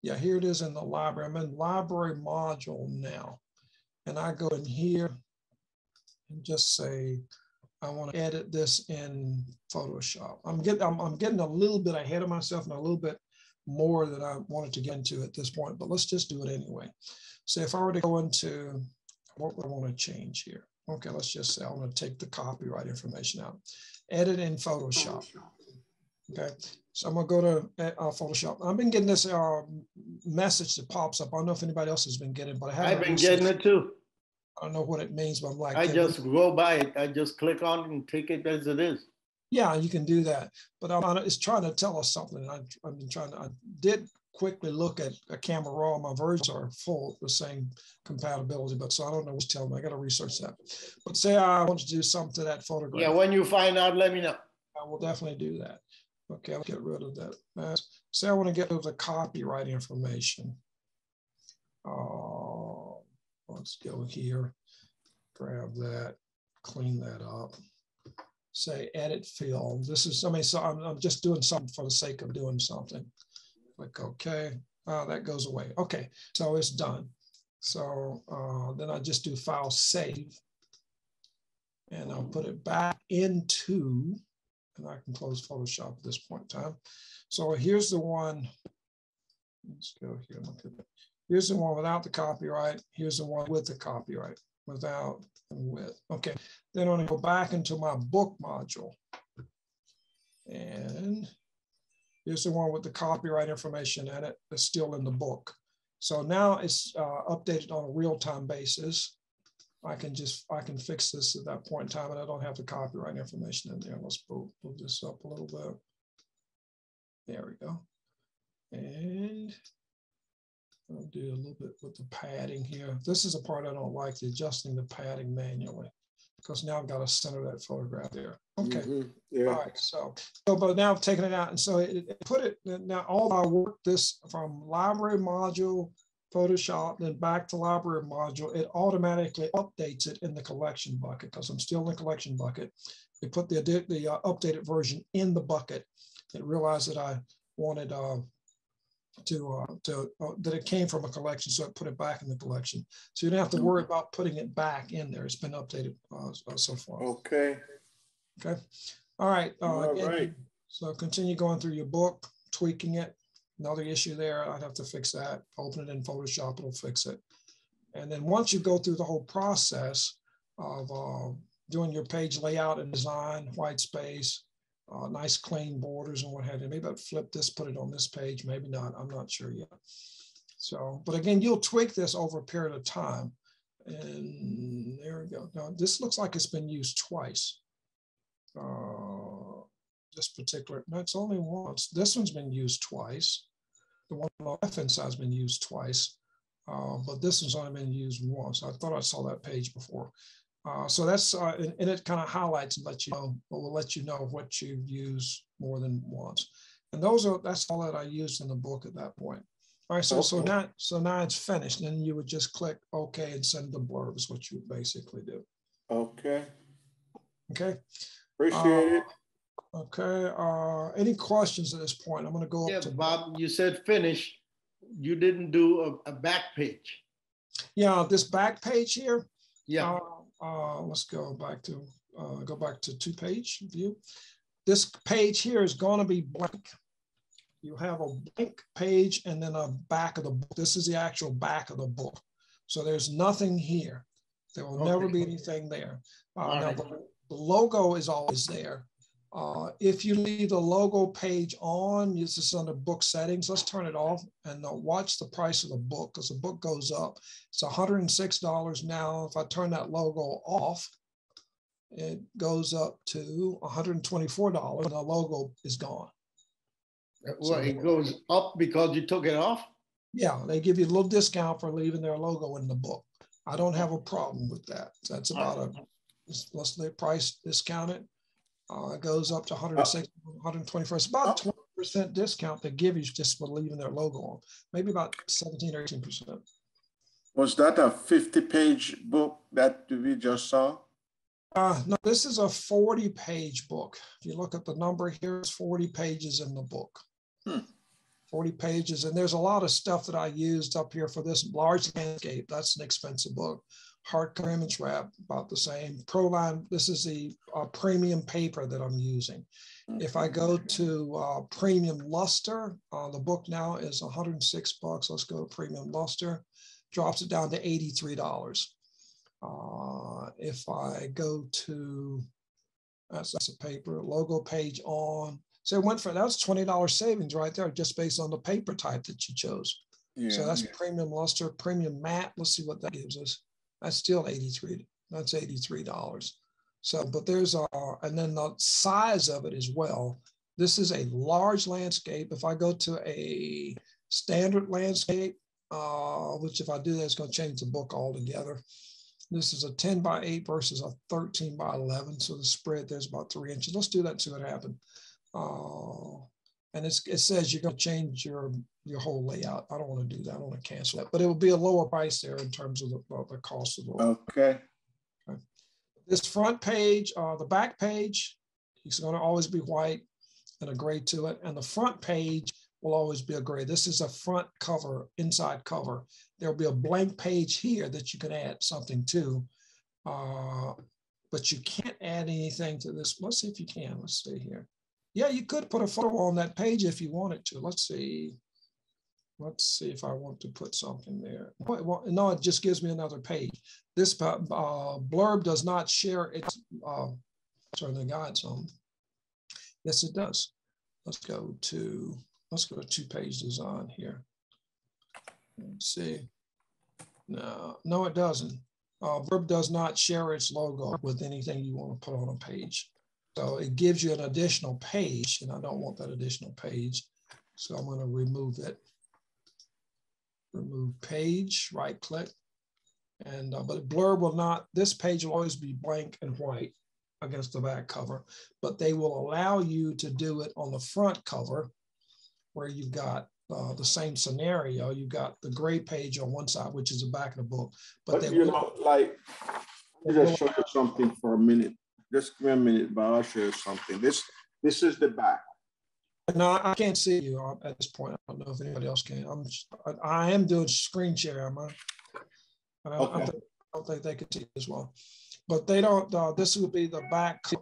Speaker 1: Yeah, here it is in the library. I'm in library module now. And I go in here and just say, I want to edit this in Photoshop. I'm getting a little bit ahead of myself and a little bit more than I wanted to get into at this point, but let's just do it anyway. So if I were to go into what I want to change here. Okay, let's just say I want to take the copyright information out. Edit in Photoshop. Okay, so I'm going to go to Photoshop. I've been getting this message that pops up. I don't know if anybody else has been getting it, but I've
Speaker 4: been getting it too.
Speaker 1: I don't know what it means, but I'm like,
Speaker 4: I just go by it. I just click on it and take it as it is.
Speaker 1: Yeah, you can do that. But it's trying to tell us something. I've been trying to, I did quickly look at a Camera Raw. My versions are full of the same compatibility, but so I don't know what's telling me. I got to research that. But say I want to do something to that photograph.
Speaker 4: Yeah, when you find out, let me know.
Speaker 1: I will definitely do that. Okay, I'll get rid of that. Say I want to get rid of the copyright information. Let's go here, grab that, clean that up. Say edit film. This is, so I'm just doing something for the sake of doing something. Click OK. That goes away. Okay, so it's done. So then I just do file save. And I'll put it back into, and I can close Photoshop at this point in time. So here's the one. Let's go here and look at it. Here's the one without the copyright. Here's the one with the copyright, without and with. Okay, then I'm going to go back into my book module. And here's the one with the copyright information in it. It's still in the book. So now it's updated on a real-time basis. I can fix this at that point in time, and I don't have the copyright information in there. Let's move this up a little bit. There we go. And I'll do a little bit with the padding here. This is a part I don't like, adjusting the padding manually, because now I've got to center that photograph there. Okay. Yeah. All right. So but now I've taken it out, and so it put it now. All I work this from library module, Photoshop, then back to library module. It automatically updates it in the collection bucket because I'm still in the collection bucket. It put the updated version in the bucket. It realized that I wanted that it came from a collection, so it put it back in the collection. So you don't have to worry about putting it back in there. It's been updated so far.
Speaker 2: Okay.
Speaker 1: Okay. All right.
Speaker 2: All right.
Speaker 1: So continue going through your book, tweaking it. Another issue there, I'd have to fix that. Open it in Photoshop, it'll fix it. And then once you go through the whole process of doing your page layout and design, white space, nice clean borders and what have you. Maybe I'd flip this, put it on this page, maybe not, I'm not sure yet. So, but again, you'll tweak this over a period of time. And there we go. Now this looks like it's been used twice. This particular, no, it's only once. This one's been used twice. The one on the left-hand side has been used twice, but this one's only been used once. I thought I saw that page before. So that's, and it kind of highlights and lets you know, or will let you know what you've used more than once. And that's all that I used in the book at that point. All right, so now it's finished. And then you would just click OK and send the blurb is what you would basically do.
Speaker 2: Okay.
Speaker 1: Okay.
Speaker 2: Appreciate it.
Speaker 1: Okay. Any questions at this point? I'm going to go up to
Speaker 4: Bob. You said finish. You didn't do a back page.
Speaker 1: Yeah, this back page here.
Speaker 4: Yeah.
Speaker 1: Let's go back to 2-page view. This page here is going to be blank. You have a blank page and then a back of the book. This is the actual back of the book. So there's nothing here. There will never be anything there. Now the logo is always there. If you leave the logo page on, this is under book settings. Let's turn it off and watch the price of the book, because the book goes up. It's $106 now. If I turn that logo off, it goes up to $124 and the logo is gone.
Speaker 4: Well, so it goes up because you took it off? Yeah,
Speaker 1: they give you a little discount for leaving their logo in the book. I don't have a problem with that. That's about let's say price discounted. It goes up to 106, 124. It's about 20% discount they give you just for leaving their logo on. Maybe about 17 or 18%.
Speaker 2: Was that a 50-page book that we just saw?
Speaker 1: No, this is a 40-page book. If you look at the number here, it's 40 pages in the book. 40 pages, and there's a lot of stuff that I used up here for this large landscape. That's an expensive book. Hardcover image wrap, about the same. Proline, this is the premium paper that I'm using. If I go to premium luster, the book now is 106 bucks. Let's go to premium luster, drops it down to $83. If I go to, that's a paper, logo page on, so it went for, that's $20 savings right there, just based on the paper type that you chose. Yeah, so that's premium luster, premium matte. Let's see what that gives us. That's still 83. That's $83. So, but there's and then the size of it as well. This is a large landscape. If I go to a standard landscape, which if I do that, it's going to change the book altogether. This is a 10 by 8 versus a 13 by 11. So the spread there's about 3 inches. Let's do that and see what happens. And it says you're going to change your whole layout. I don't want to do that. I don't want to cancel that, but it will be a lower price there in terms of the cost of the book.
Speaker 2: Okay.
Speaker 1: This front page, the back page, it's going to always be white and a gray to it. And the front page will always be a gray. This is a front cover, inside cover. There'll be a blank page here that you can add something to, but you can't add anything to this. Let's see if you can. Let's see here. Yeah, you could put a photo on that page if you wanted to. Let's see. Let's see if I want to put something there. Well, no, it just gives me another page. This blurb does not share its, sorry, the guides on. Yes, it does. Let's go to 2-page design here. Let's see. No, it doesn't. Blurb does not share its logo with anything you want to put on a page. So it gives you an additional page, and I don't want that additional page. So I'm going to remove it. Remove page, right click. And but blurb will not, this page will always be blank and white against the back cover, but they will allow you to do it on the front cover where you've got the same scenario. You've got the gray page on one side, which is the back of the book. But
Speaker 2: you know, like, let me just show you something for a minute. Just give me a minute, but I'll show you something. This is the back.
Speaker 1: No, I can't see you at this point. I don't know if anybody else can. I am doing screen share. Am I? Okay. I don't think they could see as well. But they don't. This would be the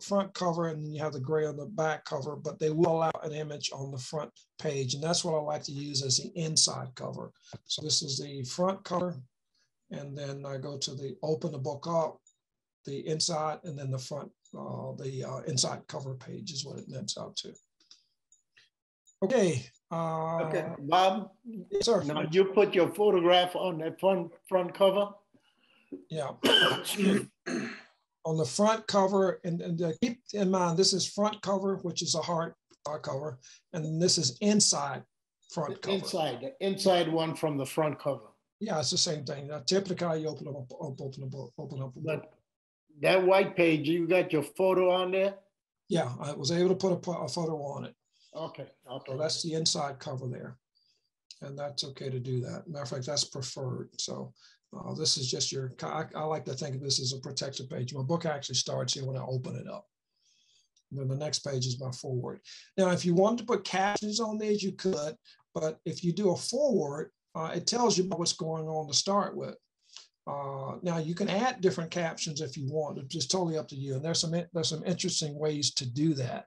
Speaker 1: front cover, and then you have the gray on the back cover. But they will allow an image on the front page, and that's what I like to use as the inside cover. So this is the front cover, and then I go to the open the book up, the inside, and then the front. The inside cover page is what it nets out to. Okay.
Speaker 4: Okay, Bob.
Speaker 1: Yes, sir.
Speaker 4: Now you put your photograph on that front cover.
Speaker 1: Yeah. On the front cover, and keep in mind this is front cover, which is a hard cover, and this is inside front cover.
Speaker 4: The inside one from the front cover.
Speaker 1: Yeah, it's the same thing. Typically, you open up a book.
Speaker 4: That white page, you got your photo on there?
Speaker 1: Yeah, I was able to put a photo on it.
Speaker 4: Okay.
Speaker 1: So that's the inside cover there. And that's okay to do that. Matter of fact, that's preferred. So this is just your, I like to think of this as a protected page. My book actually starts here when I open it up. And then the next page is my forward. Now, if you want to put captions on these, you could, but if you do a forward, it tells you what's going on to start with. Now you can add different captions if you want. It's just totally up to you. And there's some interesting ways to do that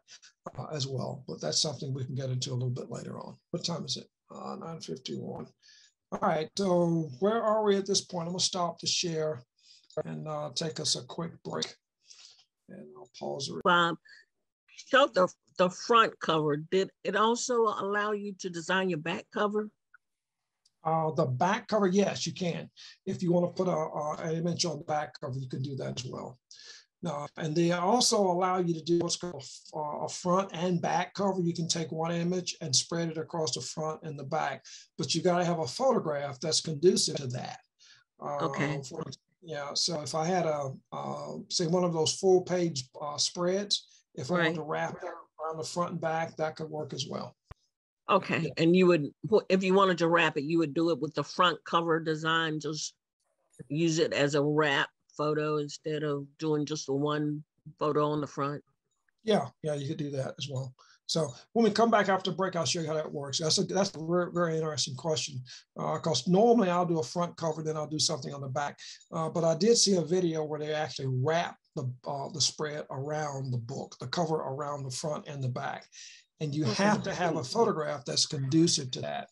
Speaker 1: as well. But that's something we can get into a little bit later on. What time is it? 9:51. All right. So where are we at this point? I'm gonna stop the share and take us a quick break. And I'll pause it.
Speaker 7: Bob, show the front cover. Did it also allow you to design your back cover?
Speaker 1: The back cover, yes, you can. If you want to put an image on the back cover, you can do that as well. And they also allow you to do what's called a front and back cover. You can take one image and spread it across the front and the back, but you got to have a photograph that's conducive to that.
Speaker 7: Okay.
Speaker 1: Yeah, so if I had say one of those full-page spreads, if I wanted to wrap it around the front and back, that could work as well.
Speaker 7: Okay, yeah. And you would, if you wanted to wrap it, you would do it with the front cover design, just use it as a wrap photo instead of doing just the one photo on the front?
Speaker 1: Yeah, you could do that as well. So when we come back after break, I'll show you how that works. That's a very, very interesting question, because normally I'll do a front cover, then I'll do something on the back. But I did see a video where they actually wrap the spread around the book, the cover around the front and the back. And you have to have a photograph that's conducive to that.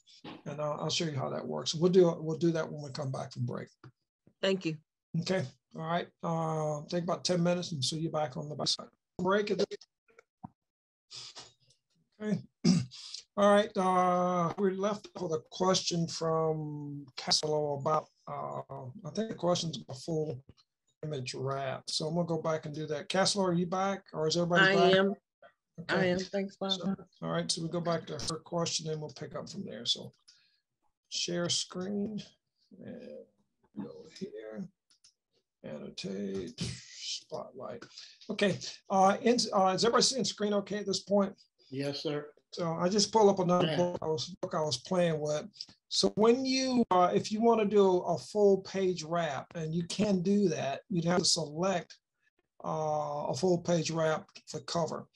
Speaker 1: And I'll show you how that works. We'll do that when we come back from break.
Speaker 7: Thank you.
Speaker 1: Okay. All right. Take about 10 minutes and see you back on the back side. Break it. Okay. All right. We left with a question from Casolo about, I think the question's a full image wrap. So I'm going to go back and do that. Casolo, are you back, or is everybody back?
Speaker 7: I am.
Speaker 1: Okay.
Speaker 7: I am. Thanks, Bob.
Speaker 1: So, all right. So we go back to her question and we'll pick up from there. So share screen and go here. Annotate, spotlight. Okay. Is everybody seeing screen okay at this point?
Speaker 4: Yes, sir.
Speaker 1: So I just pull up another book I was playing with. So when you, if you want to do a full page wrap, and you can do that, you'd have to select a full page wrap for cover.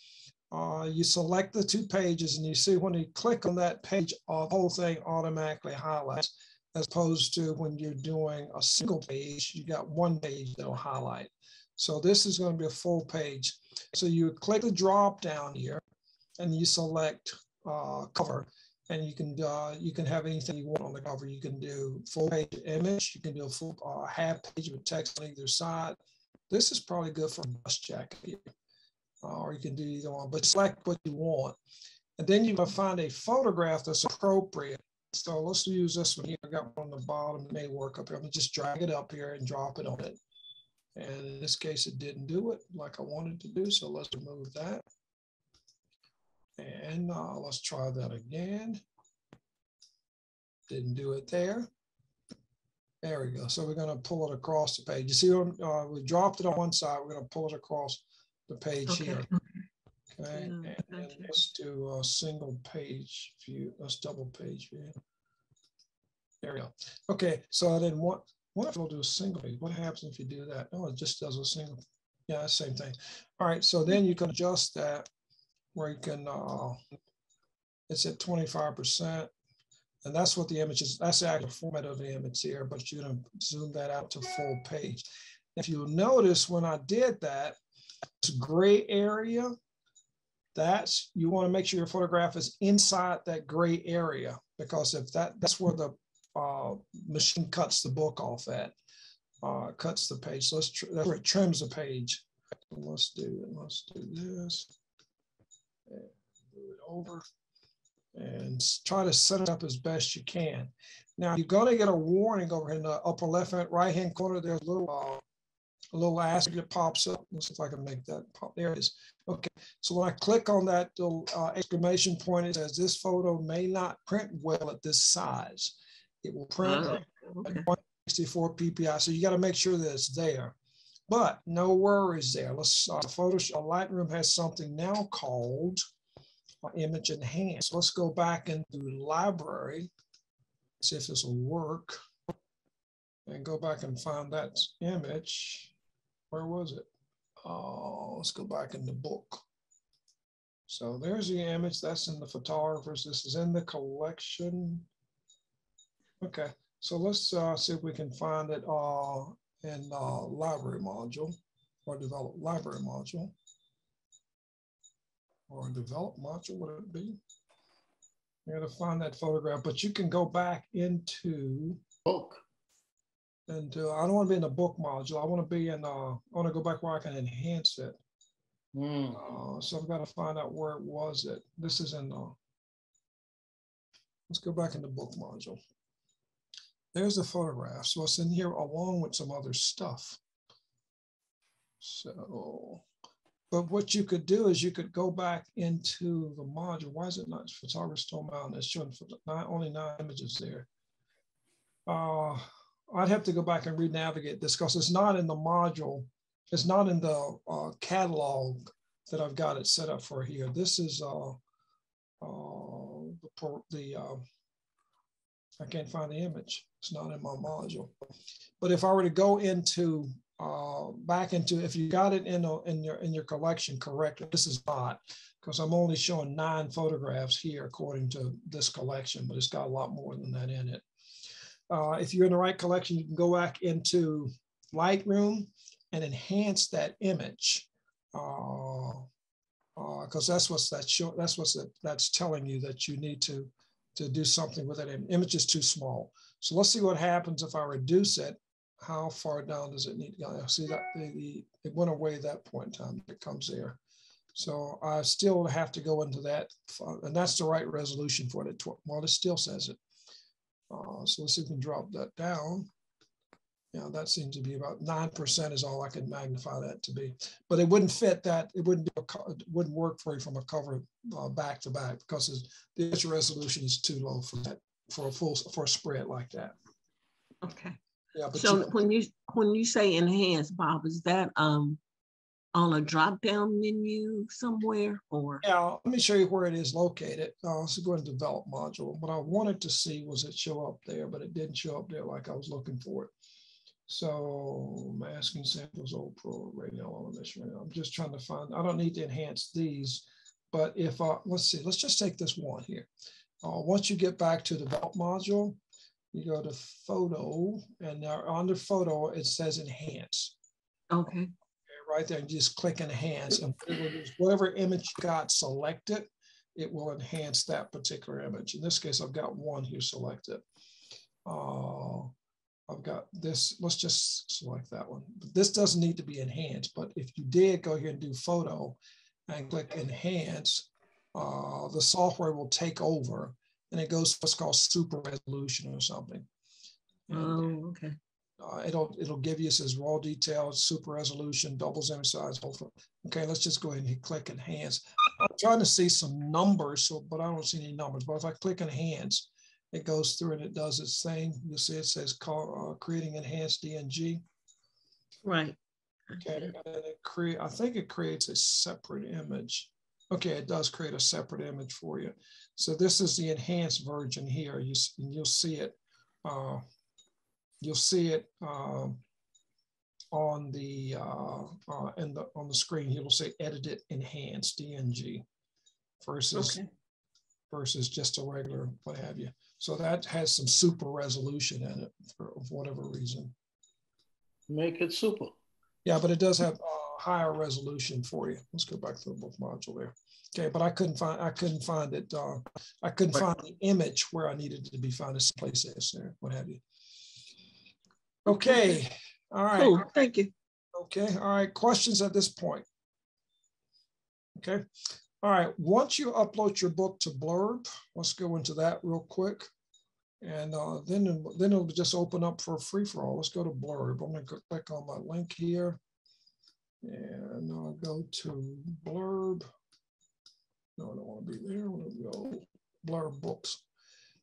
Speaker 1: You select the 2 pages, and you see when you click on that page, the whole thing automatically highlights, as opposed to when you're doing a single page, you got 1 page that'll highlight. So this is going to be a full page. So you click the drop down here, and you select cover, and you can have anything you want on the cover. You can do full page image. You can do a full half page with text on either side. This is probably good for a bus jacket here. Or you can do either one, but select what you want. And then you're going to find a photograph that's appropriate. So let's use this one here. I got one on the bottom. It may work up here. I'm going to just drag it up here and drop it on it. And in this case, it didn't do it like I wanted to do. So let's remove that. And let's try that again. Didn't do it there. There we go. So we're going to pull it across the page. You see, we dropped it on one side. We're going to pull it across the page here. Okay. Yeah, and let's do a single page view. Let's double page view. There we go. Okay. So then what if we'll do a single page? What happens if you do that? Oh, it just does a single. Yeah, same thing. All right. So then you can adjust that where you can, it's at 25%. And that's what the image is. That's the actual format of the image here, but you're going to zoom that out to full page. If you'll notice when I did that, this gray area, you want to make sure your photograph is inside that gray area, because if that's where the machine cuts the book off at, cuts the page. So that's where it trims the page. So let's do this. And move it over and try to set it up as best you can. Now you're going to get a warning over in the upper right hand corner. There's a little asterisk that pops up. Let's see if I can make that pop. There it is. Okay. So when I click on that little exclamation point, it says this photo may not print well at this size. It will print at 164 ppi. So you got to make sure that it's there. But no worries there. Let's Lightroom has something now called Image Enhance. Let's go back into Library, see if this will work, and go back and find that image. Where was it? Let's go back in the book. So there's the image. That's in the photographers. This is in the collection. Okay, so let's see if we can find it in library module, or develop library module, or develop module, would it be? You're going to find that photograph, but you can go back into
Speaker 4: book.
Speaker 1: And I don't want to be in the book module. I want to be in, I want to go back where I can enhance it. So I've got to find out where it was. This is in, let's go back in the book module. There's the photograph. So it's in here along with some other stuff. So, but what you could do is you could go back into the module. Why is it not photographer still mounted? It's showing only 9 images there. I'd have to go back and re-navigate this because it's not in the module. It's not in the catalog that I've got it set up for here. This is I can't find the image. It's not in my module. But if I were to go into back into, if you got it in your collection correctly, this is not, because I'm only showing 9 photographs here according to this collection, but it's got a lot more than that in it. If you're in the right collection, you can go back into Lightroom and enhance that image, because that's telling you that you need to do something with it. An image is too small. So let's see what happens if I reduce it. How far down does it need to go? See that it went away at that point in time. It comes there. So I still have to go into that, and that's the right resolution for it. Well, it still says it. So let's see if we can drop that down. Yeah, that seems to be about 9% is all I can magnify that to be. But it wouldn't fit that. It wouldn't work for you from a cover back to back, because the image resolution is too low for that, for a spread like that.
Speaker 7: Okay.
Speaker 1: Yeah. But
Speaker 7: so when you say enhance, Bob, is that on a drop down menu somewhere, or?
Speaker 1: Yeah, let me show you where it is located. So go ahead and develop module. What I wanted to see was it show up there, but it didn't show up there like I was looking for it. So masking samples, old pro radial elevation. I'm just trying to find, I don't need to enhance these, but if let's see, let's just take this one here. Once you get back to the develop module, you go to photo, and now under photo, it says enhance.
Speaker 7: Okay.
Speaker 1: Right there, and just click enhance, and whatever image you got selected, it will enhance that particular image. In this case, I've got one here selected. I've got this, let's just select that one. This doesn't need to be enhanced, but if you did go here and do photo and click enhance, the software will take over, and it goes to what's called super resolution or something.
Speaker 7: Oh, okay.
Speaker 1: It'll give you, says raw details, super resolution, doubles image size. Okay, let's just go ahead and click enhance. I'm trying to see some numbers, but I don't see any numbers. But if I click enhance, it goes through and it does its thing. You'll see it says creating enhanced DNG.
Speaker 7: Right.
Speaker 1: Okay, and I think it creates a separate image. Okay, it does create a separate image for you. So this is the enhanced version here. You'll see it. You'll see it on the on the screen. You'll say edited enhanced DNG versus just a regular what have you. So that has some super resolution in it for whatever reason.
Speaker 4: Make it super.
Speaker 1: Yeah, but it does have higher resolution for you. Let's go back to the book module there. Okay, but I couldn't find it. I couldn't find the image where I needed it to be found. This place is there, what have you. Okay, all right.
Speaker 7: Cool. Thank you.
Speaker 1: Okay, all right. Questions at this point? Okay, all right. Once you upload your book to Blurb, let's go into that real quick. And then it'll just open up for a free-for-all. Let's go to Blurb. I'm going to click on my link here. And I'll go to Blurb. No, I don't want to be there. I want to go Blurb books.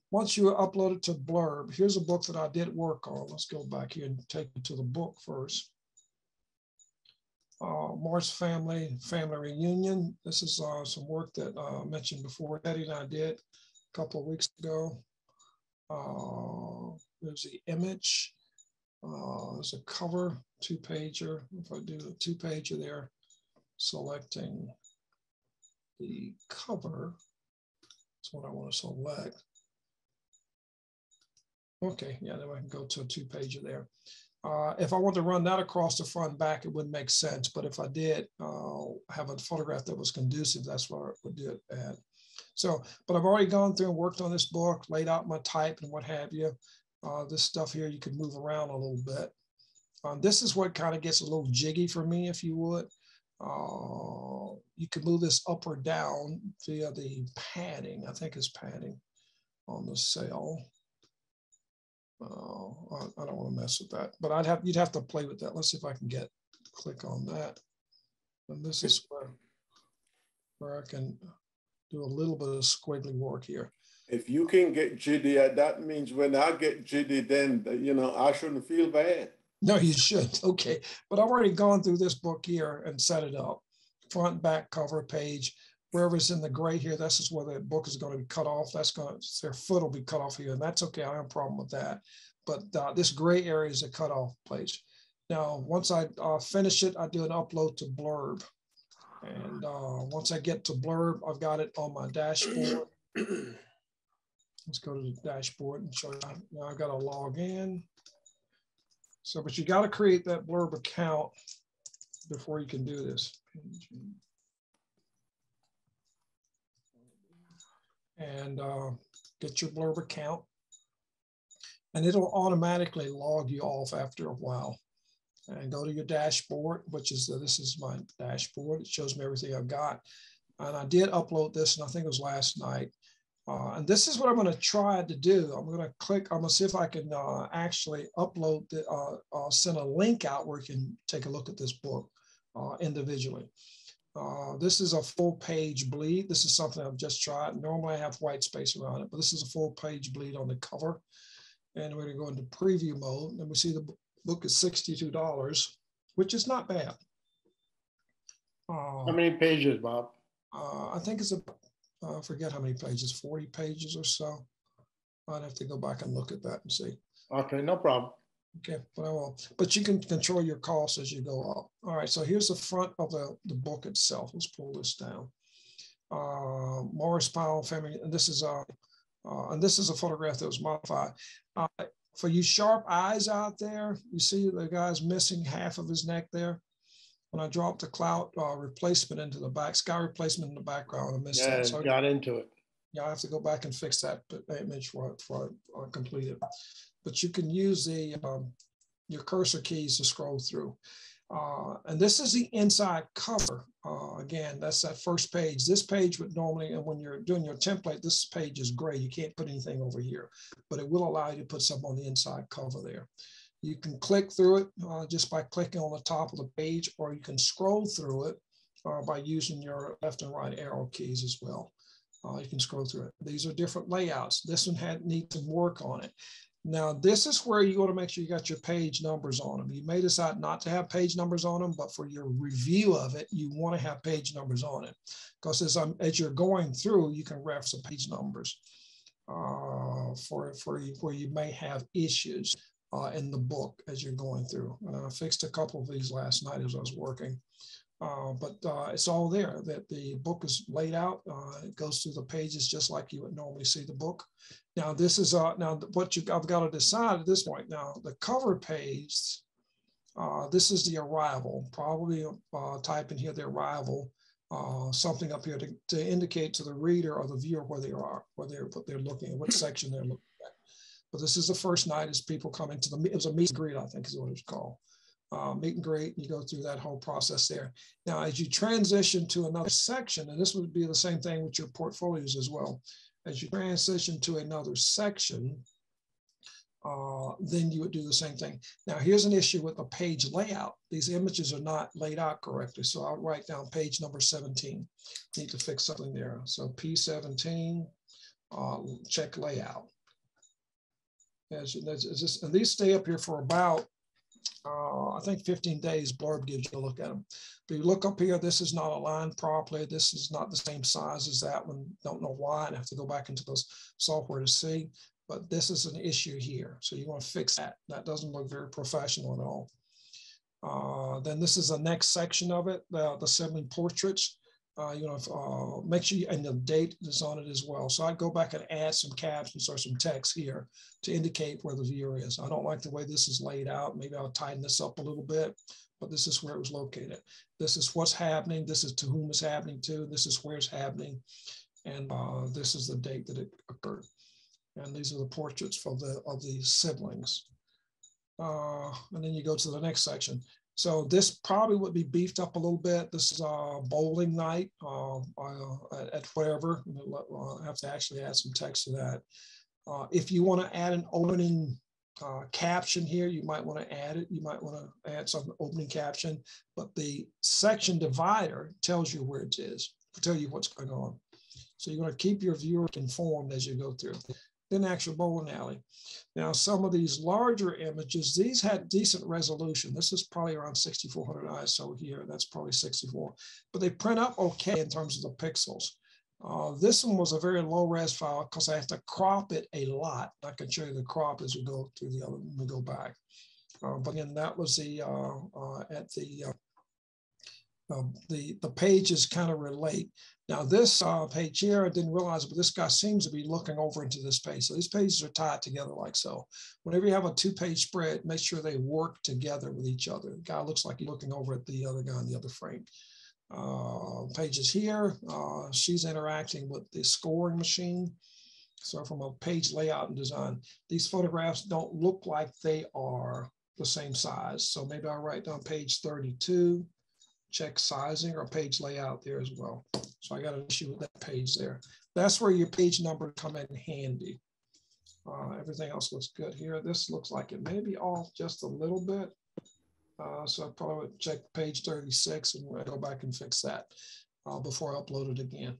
Speaker 1: Once you upload it to Blurb, here's a book that I did work on. Let's go back here and take it to the book first. March Family Reunion. This is some work that I mentioned before. Eddie and I did a couple of weeks ago. There's the image. There's a cover, 2-pager. If I do a 2-pager there, selecting the cover, that's what I want to select. Okay, yeah, then I can go to a 2-pager there. If I want to run that across the front and back, it wouldn't make sense. But if I did have a photograph that was conducive, that's what I would do it at. So, but I've already gone through and worked on this book, laid out my type and what have you. This stuff here, you could move around a little bit. This is what kind of gets a little jiggy for me, if you would. You can move this up or down via the padding. I think it's padding on the cell. I don't want to mess with that, but you'd have to play with that. Let's see if I can click on that. And this is where I can do a little bit of squiggly work here.
Speaker 2: If you can get jitty, that means when I get jitty, then, I shouldn't feel bad.
Speaker 1: No, you should. Okay. But I've already gone through this book here and set it up. Front, back, cover, page. wherever's in the gray here, this is where the book is going to be cut off. Their foot will be cut off here, and that's okay. I don't have a problem with that. But this gray area is a cutoff place. Now, once I finish it, I do an upload to Blurb. And once I get to Blurb, I've got it on my dashboard. Let's go to the dashboard and show you. Now I've got to log in. So, but you got to create that Blurb account before you can do this. And get your Blurb account. And it'll automatically log you off after a while. And go to your dashboard, which is, this is my dashboard. It shows me everything I've got. And I did upload this, and I think it was last night. And this is what I'm going to try to do. I'm going to click, I'm going to see if I can actually upload, send a link out where you can take a look at this book individually. This is a full page bleed. This is something I've just tried. Normally I have white space around it, but this is a full page bleed on the cover. And we're going to go into preview mode. And we see the book is $62, which is not bad.
Speaker 4: How many pages, Bob?
Speaker 1: I think it's I forget how many pages, 40 pages or so. I'd have to go back and look at that and see.
Speaker 4: Okay, no problem.
Speaker 1: Okay, but I will. But you can control your costs as you go up. All right, so here's the front of the book itself. Let's pull this down. Morris Powell family, and this is a photograph that was modified. For you sharp eyes out there, you see the guy's missing half of his neck there. When I dropped the cloud replacement into the back, sky replacement in the background, I missed that. So
Speaker 4: got into it.
Speaker 1: Yeah, I have to go back and fix that image for I complete it. But you can use the your cursor keys to scroll through. And this is the inside cover. Again, that's that first page. This page would normally, and when you're doing your template, this page is gray. You can't put anything over here, but it will allow you to put something on the inside cover there. You can click through it just by clicking on the top of the page, or you can scroll through it by using your left and right arrow keys as well. You can scroll through it. These are different layouts. This one needs some work on it. Now, this is where you want to make sure you got your page numbers on them. You may decide not to have page numbers on them, but for your review of it, you want to have page numbers on it. Because as you're going through, you can reference the page numbers for where you may have issues in the book as you're going through. I fixed a couple of these last night as I was working. But it's all there, that the book is laid out. It goes through the pages just like you would normally see the book. Now, this is now what I've got to decide at this point. Now, the cover page, this is the arrival. Probably type in here the arrival, something up here to indicate to the reader or the viewer where they are, what they're looking at, what section they're looking at. But this is the first night as people come into it was a meet and greet, I think is what it's called. Meet and greet, and you go through that whole process there. Now, as you transition to another section, and this would be the same thing with your portfolios as well, as you transition to another section, then you would do the same thing. Now, here's an issue with the page layout. These images are not laid out correctly, so I'll write down page number 17. Need to fix something there. So P17, check layout. And these stay up here for about I think 15 days. Blurb gives you a look at them. But you look up here, this is not aligned properly. This is not the same size as that one. Don't know why. I have to go back into those software to see. But this is an issue here. So you want to fix that. That doesn't look very professional at all. Then this is the next section of it, the sibling portraits. You know, make sure and the date is on it as well. So I'd go back and add some captions or some text here to indicate where the viewer is. I don't like the way this is laid out. Maybe I'll tighten this up a little bit, but this is where it was located. This is what's happening. This is to whom it's happening to. This is where it's happening. And this is the date that it occurred. And these are the portraits of the siblings. And then you go to the next section. So this probably would be beefed up a little bit. This is a bowling night at wherever. I have to actually add some text to that. If you want to add an opening caption here, you might want to add it. You might want to add some opening caption, but the section divider tells you where it is, to tell you what's going on. So you want to keep your viewer informed as you go through. than actual bowling alley. Now, some of these larger images, these had decent resolution. This is probably around 6400 ISO here. That's probably 64, but they print up okay in terms of the pixels. This one was a very low res file because I have to crop it a lot. I can show you the crop as we go through the other, when we go back. But again, that was the pages kind of relate. Now this page here, I didn't realize it, but this guy seems to be looking over into this page. So these pages are tied together like so. Whenever you have a 2-page spread, make sure they work together with each other. The guy looks like he's looking over at the other guy in the other frame. Pages here, she's interacting with the scoring machine. So from a page layout and design, these photographs don't look like they are the same size. So maybe I'll write down page 32, check sizing or page layout there as well. So I got an issue with that page there. That's where your page numbers come in handy. Everything else looks good here. This looks like it may be off just a little bit. So I probably would check page 36 and go back and fix that before I upload it again.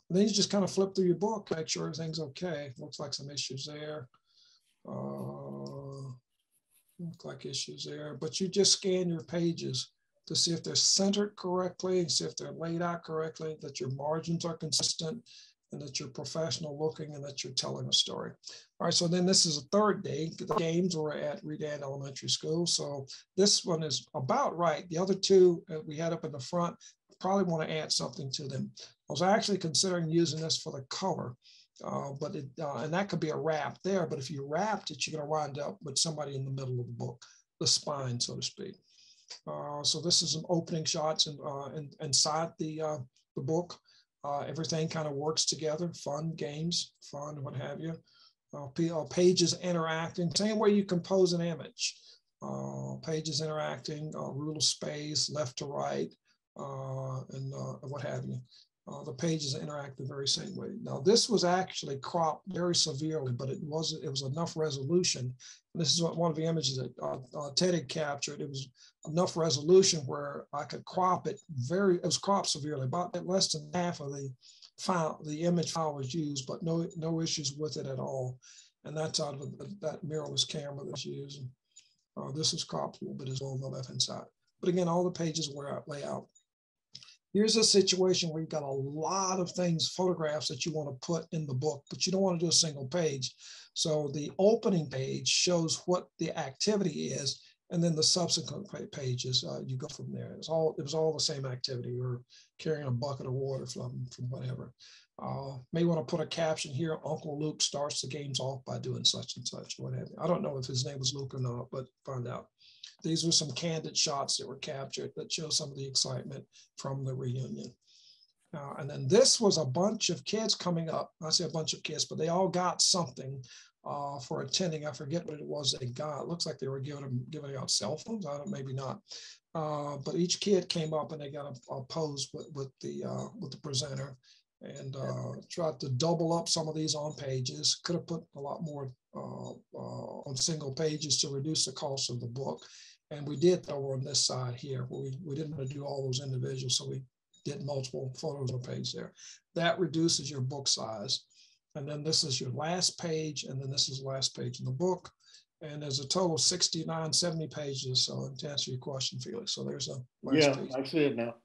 Speaker 1: Then you just kind of flip through your book, make sure everything's okay. Looks like some issues there. Look like issues there, but you just scan your pages to see if they're centered correctly, and see if they're laid out correctly, that your margins are consistent, and that you're professional looking, and that you're telling a story. All right, so then this is a third day. The games were at Redan Elementary School. So this one is about right. The other two we had up in the front, probably want to add something to them. I was actually considering using this for the cover, and that could be a wrap there. But if you wrapped it, you're going to wind up with somebody in the middle of the book, the spine, so to speak. So this is some opening shots inside the book. Everything kind of works together, fun games, fun, what have you. Pages interacting, same way you compose an image. Pages interacting, rule of space, left to right, and what have you. The pages interact the very same way. Now this was actually cropped very severely, but it was enough resolution. And this is one of the images that Ted had captured. It was enough resolution where I could crop it it was cropped severely, about less than half of the file, the image file was used, but no issues with it at all. And that's out of that mirrorless camera that's used. This is cropped a little bit as well on the left-hand side. But again, all the pages were laid out. Here's a situation where you've got a lot of things, photographs that you want to put in the book, but you don't want to do a single page. So the opening page shows what the activity is, and then the subsequent pages, you go from there. It was all the same activity, or carrying a bucket of water from whatever. May want to put a caption here, Uncle Luke starts the games off by doing such and such, or whatever. I don't know if his name was Luke or not, but find out. These were some candid shots that were captured that show some of the excitement from the reunion. And then this was a bunch of kids coming up. I say a bunch of kids, but they all got something for attending. I forget what it was they got. It looks like they were giving out cell phones. I don't, maybe not. But each kid came up and they got a pose with the presenter, and tried to double up some of these on pages. Could have put a lot more on single pages to reduce the cost of the book. And we did over on this side here, where we didn't want to do all those individuals, so we did multiple photos on a page there. That reduces your book size. And then this is your last page, and then this is the last page in the book. And there's a total of 69, 70 pages. So to answer your question, Felix, so there's a last page.
Speaker 4: I see it now.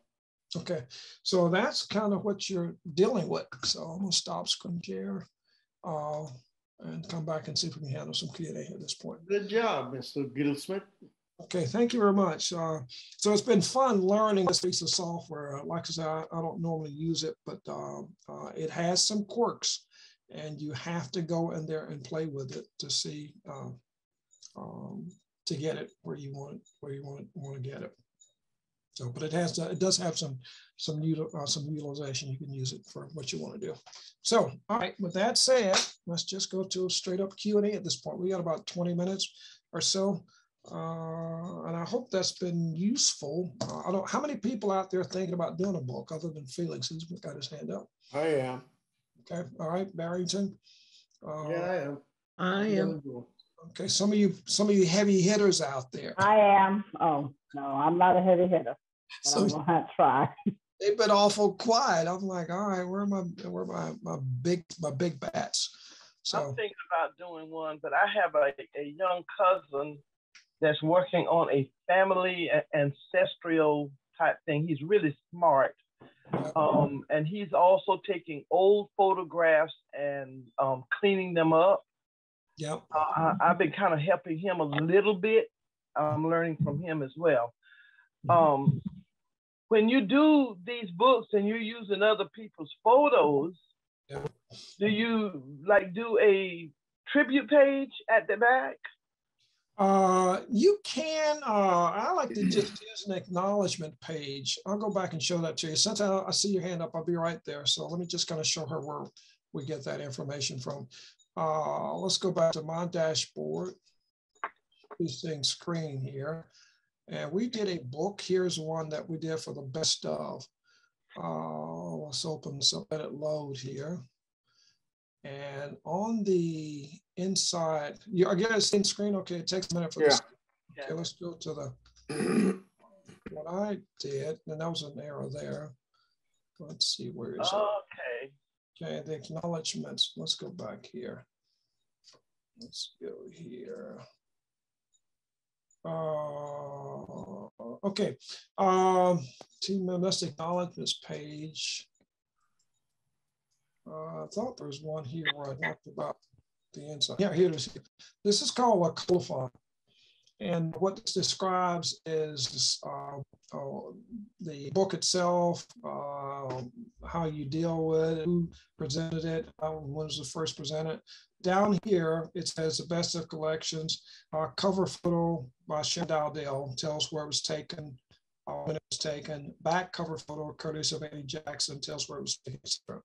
Speaker 1: Okay, so that's kind of what you're dealing with. So I'm gonna stop screen share and come back and see if we can handle some Q&A at this point.
Speaker 4: Good job, Mr. GlickSmith.
Speaker 1: Okay, thank you very much. So it's been fun learning this piece of software. Like I said, I don't normally use it, but it has some quirks, and you have to go in there and play with it to see to get it where you want to get it. So, but it does have some utilization. You can use it for what you want to do. So, all right. With that said, let's just go to a straight up Q&A at this point. We got about 20 minutes or so. And I hope that's been useful. How many people out there thinking about doing a book other than Felix? He's got his hand up.
Speaker 2: I am.
Speaker 1: Okay. All right, Barrington.
Speaker 4: Yeah, I am.
Speaker 1: Okay. Some of you heavy hitters out there.
Speaker 8: I am. Oh no, I'm not a heavy hitter. But so I'm gonna try.
Speaker 1: They've been awful quiet. I'm like, all right, where are my big bats? So
Speaker 9: I'm thinking about doing one, but I have a young cousin that's working on a family ancestral type thing. He's really smart. And he's also taking old photographs and cleaning them up.
Speaker 1: Yep.
Speaker 9: I've been kind of helping him a little bit. I'm learning from him as well. When you do these books and you're using other people's photos, do you like do a tribute page at the back?
Speaker 1: You can, I like to just use an acknowledgement page. I'll go back and show that to you. Since I see your hand up, I'll be right there. So let me just kind of show her where we get that information from. Let's go back to my dashboard. This thing screen here. And we did a book. Here's one that we did for the best of. Let's open this up, let it load here. And on the inside, I get a scene screen. Okay, it takes a minute for this. Okay, let's go to the what I did, and that was an error there. Let's see, where is it? Okay, the acknowledgements. Let's go back here. Let's go here. Okay, team members acknowledgements page. I thought there was one here where I talked about the inside. Yeah, here it is. This is called a colophon. And what this describes is the book itself, how you deal with it, who presented it, when was it first presented. Down here, it says the best of collections. Cover photo by Sharon Dowdell tells where it was taken, when it was taken. Back cover photo, courtesy of Annie Jackson, tells where it was taken, etc.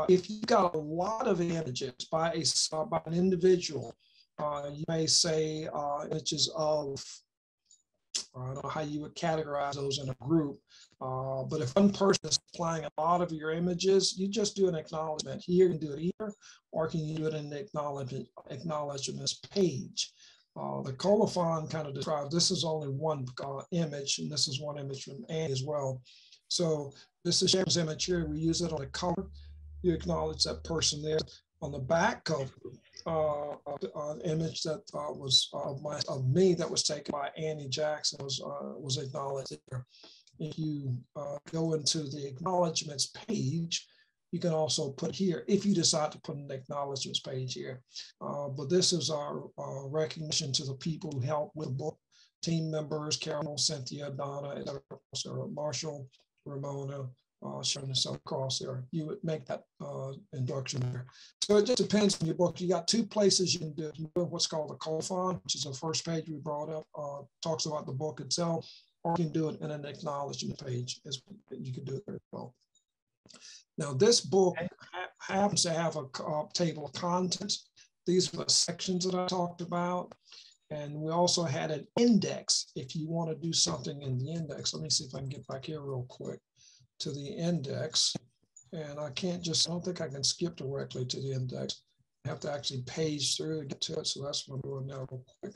Speaker 1: If you got a lot of images by an individual, you may say images of, I don't know how you would categorize those in a group, but if one person is applying a lot of your images, you just do an acknowledgement. Here you can do it here, or can you do it in the acknowledgements page. The colophon kind of describes, this is only one image, and this is one image from Annie as well. So this is Sharon's image here. We use it on the cover. You acknowledge that person there. On the back cover, image that was of me that was taken by Annie Jackson was acknowledged there. If you go into the acknowledgements page, you can also put here, if you decide to put an acknowledgements page here. But this is our recognition to the people who helped with the book, team members, Carol, Cynthia, Donna, Sarah, Marshall, Ramona, Sharon, and across there. You would make that induction there. So it just depends on your book. You got two places you can do it. You do what's called a colophon, which is the first page we brought up, talks about the book itself, or you can do it in an acknowledgement page. You can do it very well. Now, this book happens to have a table of contents. These are the sections that I talked about. And we also had an index if you want to do something in the index. Let me see if I can get back here real quick to the index. And I don't think I can skip directly to the index. I have to actually page through to get to it. So that's what I'm doing now real quick.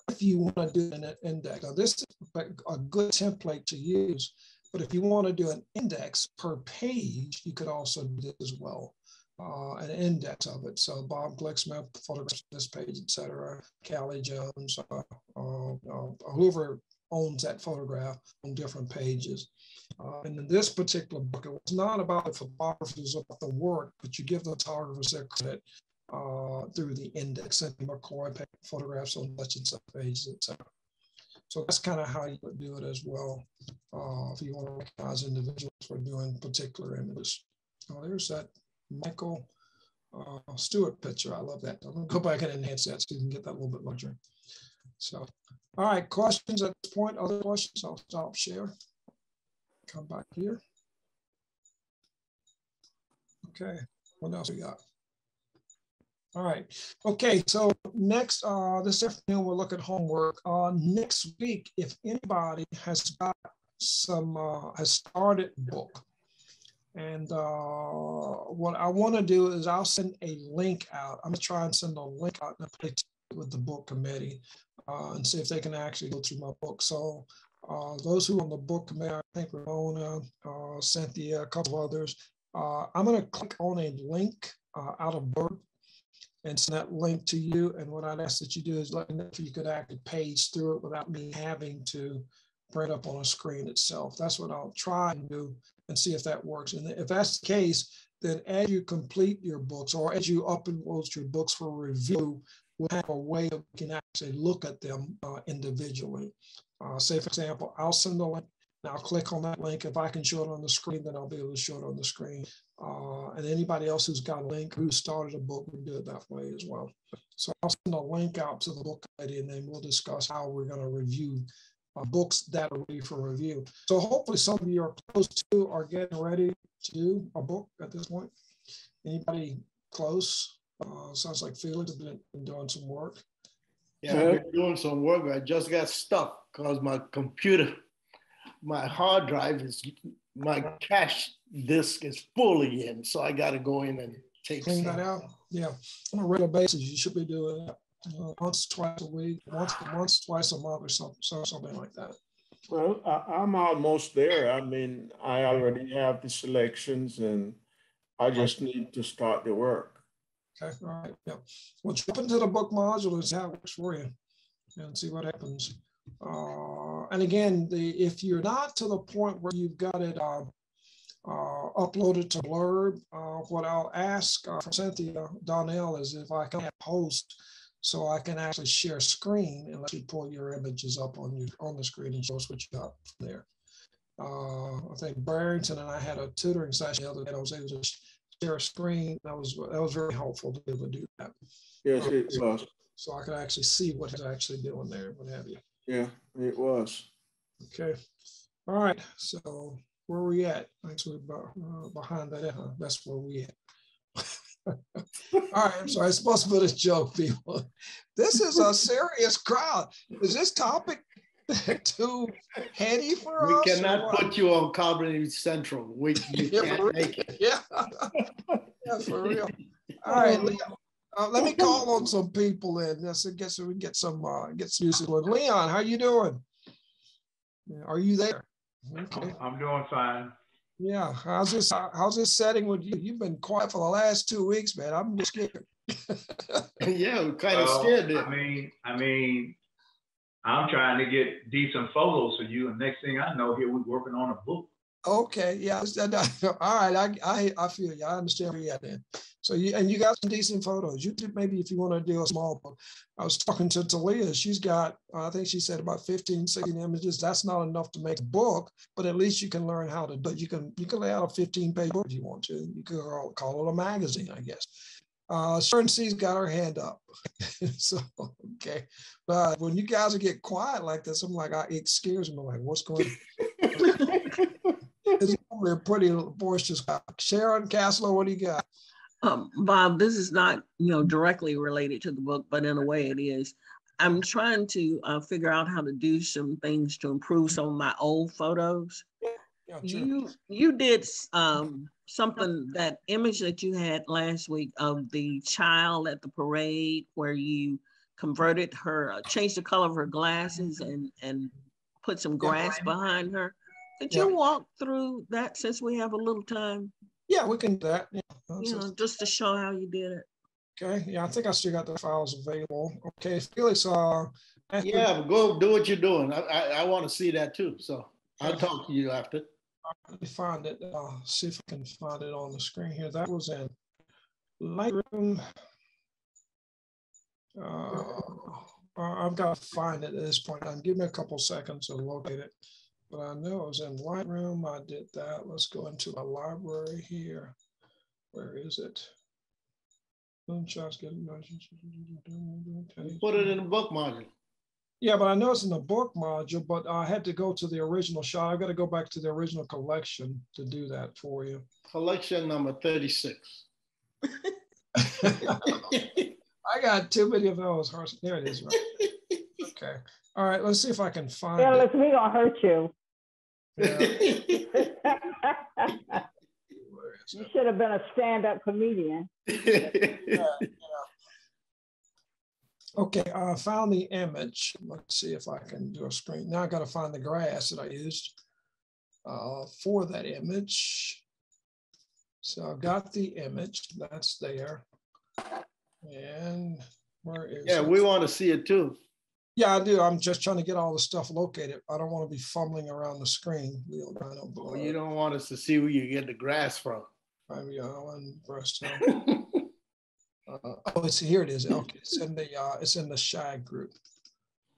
Speaker 1: If you want to do an index, now this is a good template to use, but if you want to do an index per page, you could also do this as well, an index of it. So Bob GlickSmith photographs this page, etc. Callie Jones, whoever owns that photograph on different pages. And in this particular book, it was not about the photographers, about the work, but you give the photographers their credit through the index. And McCoy photographs on such and such pages, etc. So that's kind of how you would do it as well, if you want to recognize individuals for doing particular images. There's that Michael Stewart picture. I love that. I'm going to go back and enhance that so you can get that a little bit larger. So, all right, questions at this point? Other questions? I'll stop share. Come back here. Okay, what else we got? All right. Okay, so next, this afternoon, we'll look at homework. Next week, if anybody has got some, has started book, and what I want to do is I'll send a link out. I'm going to try and send a link out with the book committee and see if they can actually go through my book. So those who are on the book committee, I think Ramona, Cynthia, a couple others, I'm going to click on a link out of Blurb and send that link to you. And what I'd ask that you do is let me know if you could actually page through it without me having to bring it up on a screen itself. That's what I'll try and do and see if that works. And if that's the case, then as you complete your books or as you upload your books for review, we'll have a way that we can actually look at them individually. Say, for example, I'll send a link. And I'll click on that link. If I can show it on the screen, then I'll be able to show it on the screen. And anybody else who's got a link, who started a book, we can do it that way as well. So I'll send a link out to the book committee, and then we'll discuss how we're going to review books that are ready for review. So hopefully some of you are close to or getting ready to do a book at this point. Anybody close? Sounds like Felix has been doing some work.
Speaker 4: Yeah, I've been doing some work. I just got stuck because my computer, my hard drive my cache disk is full again. So I got to go in and
Speaker 1: clean that out. Yeah, on a regular basis, you should be doing that once, twice a week, once, twice a month, or something like that.
Speaker 2: Well, I'm almost there. I mean, I already have the selections, and I just need to start the work.
Speaker 1: Okay, all right, yeah. Well, jump into the book module and see how it works for you, and see what happens. And again, if you're not to the point where you've got it uploaded to Blurb, what I'll ask from Cynthia Donnell is if I can have post so I can actually share screen and let you pull your images up on the screen and show us what you got from there. I think Barrington and I had a tutoring session the other day. I was able to share a screen. That was very helpful to be able to do that.
Speaker 2: Yes, it was.
Speaker 1: So I could actually see what he's actually doing there, what have you.
Speaker 2: Yeah, it was.
Speaker 1: Okay. All right. So where are we at? Actually, behind that, that's where we at. All right. I'm sorry. I'm supposed to put a joke, people. This is a serious crowd. Is this topic too heady for us?
Speaker 4: We cannot put you on Comedy Central. You can't make it.
Speaker 1: Yeah. Yeah, for real. All right, Leo. Let me call on some people in. Let's get so we get some usage. Leon, how you doing? Are you there? Okay.
Speaker 10: I'm doing fine.
Speaker 1: Yeah. How's this setting with you? You've been quiet for the last 2 weeks, man. I'm just scared.
Speaker 4: Yeah, we're kind of scared.
Speaker 10: I mean, I'm trying to get decent photos for you, and next thing I know, here we're working on a book.
Speaker 1: Okay. Yeah. All right. I feel you. I understand where you're at then. So you got some decent photos. You maybe if you want to do a small book. I was talking to Talia. She's got, I think she said about 15, 16 images. That's not enough to make a book, but at least you can learn how to do it. You can lay out a 15-page book if you want to. You could call it a magazine, I guess. Sharon C's got her hand up. So, okay. But when you guys get quiet like this, I'm like, it scares me. I'm like, what's going on? It's a pretty boisterous. Sharon Castler, what do you got?
Speaker 7: Bob, this is not, directly related to the book, but in a way it is. I'm trying to figure out how to do some things to improve some of my old photos.
Speaker 1: Yeah, sure.
Speaker 7: You did something, that image that you had last week of the child at the parade where you converted her, changed the color of her glasses and put some grass behind her. Could you walk through that since we have a little time?
Speaker 1: Yeah, we can do that.
Speaker 7: Yeah, just to show how you did it.
Speaker 1: Okay. Yeah, I think I still got the files available. Okay, Felix.
Speaker 4: Yeah, go do what you're doing. I want to see that too. So I'll talk to you after.
Speaker 1: Let me find it. See if I can find it on the screen here. That was in Lightroom. I've got to find it at this point. Give me a couple seconds to locate it. But I know it was in Lightroom. I did that. Let's go into the library here. Where is it?
Speaker 4: Put it in the book module.
Speaker 1: Yeah, but I know it's in the book module, but I had to go to the original shot. I've got to go back to the original collection to do that for you.
Speaker 4: Collection number 36.
Speaker 1: I got too many of those. There it is. Right? Okay. All right. Let's see if I can find
Speaker 8: it.
Speaker 1: Felix,
Speaker 8: we gonna hurt you.
Speaker 1: Yeah.
Speaker 8: You should have been a stand-up comedian.
Speaker 1: Yeah. Okay, I found the image. Let's see if I can do a screen. Now I got to find the grass that I used for that image. So I've got the image that's there. And where is
Speaker 4: Yeah,
Speaker 1: it?
Speaker 4: we want to see it too.
Speaker 1: Yeah, I do. I'm just trying to get all the stuff located. I don't want to be fumbling around the screen.
Speaker 4: Well, you don't want us to see where you get the grass from.
Speaker 1: Oh, here it is. Okay, it's in the shag group.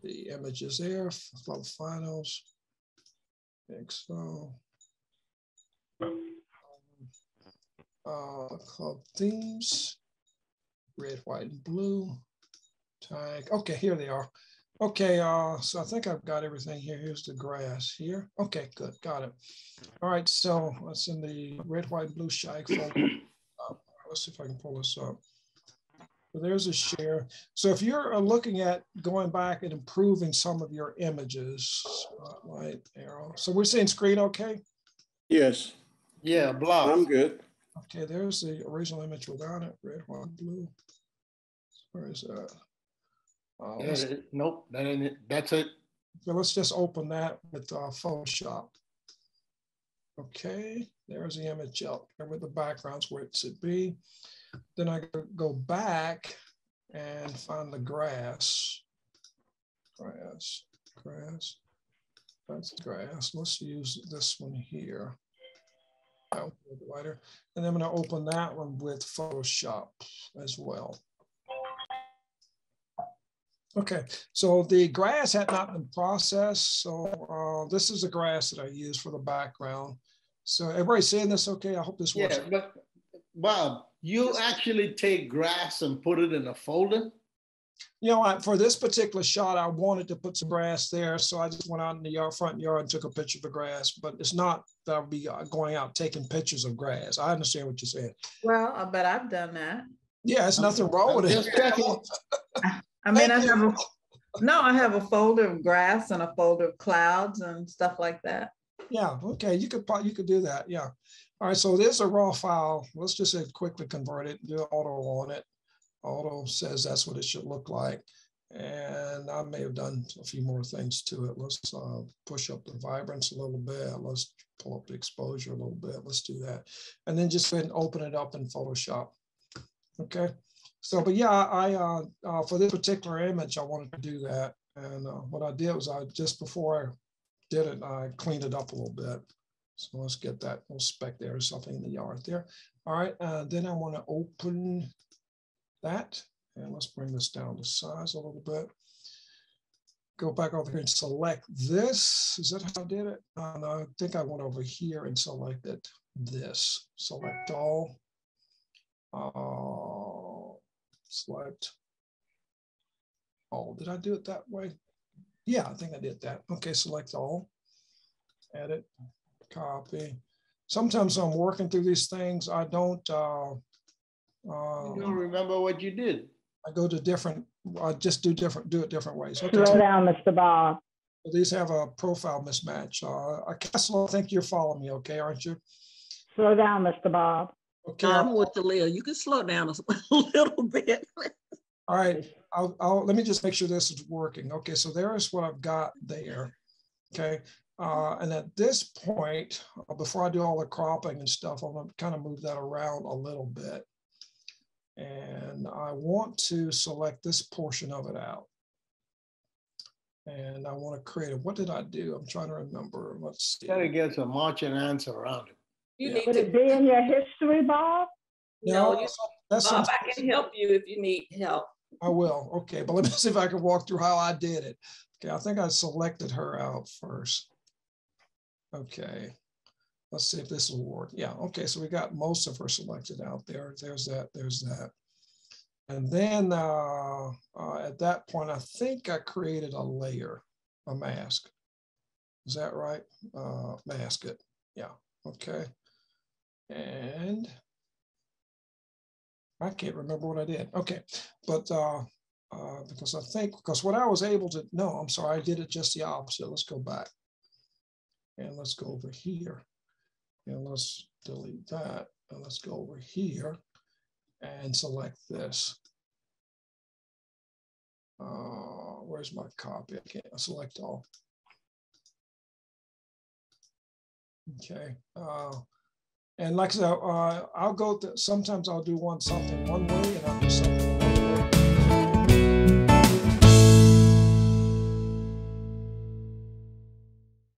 Speaker 1: The image is there. From finals. So club themes, red, white, and blue. Tag. Okay, here they are. Okay, so I think I've got everything here. Here's the grass here. Okay, good, got it. All right, so that's in the red, white, and blue shag folder. Let's see if I can pull this up. So there's a share. So if you're looking at going back and improving some of your images, spotlight, arrow. So we're seeing screen okay?
Speaker 2: Yes.
Speaker 4: Yeah, block.
Speaker 2: I'm good.
Speaker 1: Okay, there's the original image without it, red, white, blue. Where is that?
Speaker 4: Nope, that ain't it. That's it.
Speaker 1: So let's just open that with Photoshop. Okay, there's the image up there with the backgrounds where it should be. Then I go back and find the grass. Grass. That's grass. Let's use this one here. That one a bit lighter. And then I'm going to open that one with Photoshop as well. Okay, so the grass had not been processed. So this is the grass that I use for the background. So everybody seeing this okay? I hope this works.
Speaker 4: Yeah, but Bob, you actually take grass and put it in a folder?
Speaker 1: You know, for this particular shot, I wanted to put some grass there. So I just went out in the front yard and took a picture of the grass. But it's not that I'll be going out taking pictures of grass. I understand what you're saying.
Speaker 11: Well, I bet I've done that.
Speaker 1: Yeah, there's nothing wrong with it.
Speaker 4: Just checking.
Speaker 11: I mean, I have a folder of grass and a folder of clouds and stuff like that.
Speaker 1: Yeah, okay, you could do that, yeah. All right, so there's a raw file. Let's just say quickly convert it, do auto on it. Auto says that's what it should look like. And I may have done a few more things to it. Let's push up the vibrance a little bit. Let's pull up the exposure a little bit. Let's do that. And then just go ahead and open it up in Photoshop. Okay. So, but yeah, for this particular image, I wanted to do that. And what I did was just before I did it, I cleaned it up a little bit. So let's get that little speck there or something in the yard there. All right, then I want to open that. And let's bring this down to size a little bit. Go back over here and select this. Is that how I did it? No, I think I went over here and selected this. Select all. Select all. Did I do it that way? Yeah, I think I did that. Okay, select all. Edit. Copy. Sometimes I'm working through these things. I don't.
Speaker 4: You don't remember what you did.
Speaker 1: I go to different. I just do it different ways. Okay.
Speaker 8: Slow down, Mr. Bob.
Speaker 1: These have a profile mismatch. Castle, I think you're following me, okay, aren't you?
Speaker 8: Slow down, Mr. Bob.
Speaker 7: Okay. I'm with the Leah. You can slow down a little bit.
Speaker 1: All right. Let me just make sure this is working. Okay, so there is what I've got there. Okay. And at this point, before I do all the cropping and stuff, I'm going to kind of move that around a little bit. And I want to select this portion of it out. And I want to create it. What did I do? I'm trying to remember. Let's see.
Speaker 4: Got to get some marching ants around it.
Speaker 8: Would it be in your history, Bob?
Speaker 11: No, Bob, I can help you if you need help.
Speaker 1: I will. Okay, but let me see if I can walk through how I did it. Okay, I think I selected her out first. Okay, let's see if this will work. Yeah, okay, so we got most of her selected out there. There's that, there's that. And then at that point, I think I created a layer, a mask. Is that right? Mask it, yeah, okay. And I can't remember what I did. Okay, but because what I was able to, no, I'm sorry, I did it just the opposite. Let's go back. And let's go over here. And let's delete that. And let's go over here and select this. Where's my copy? I can't select all. Okay. And like I said, I'll go sometimes I'll do something one way and I'll do something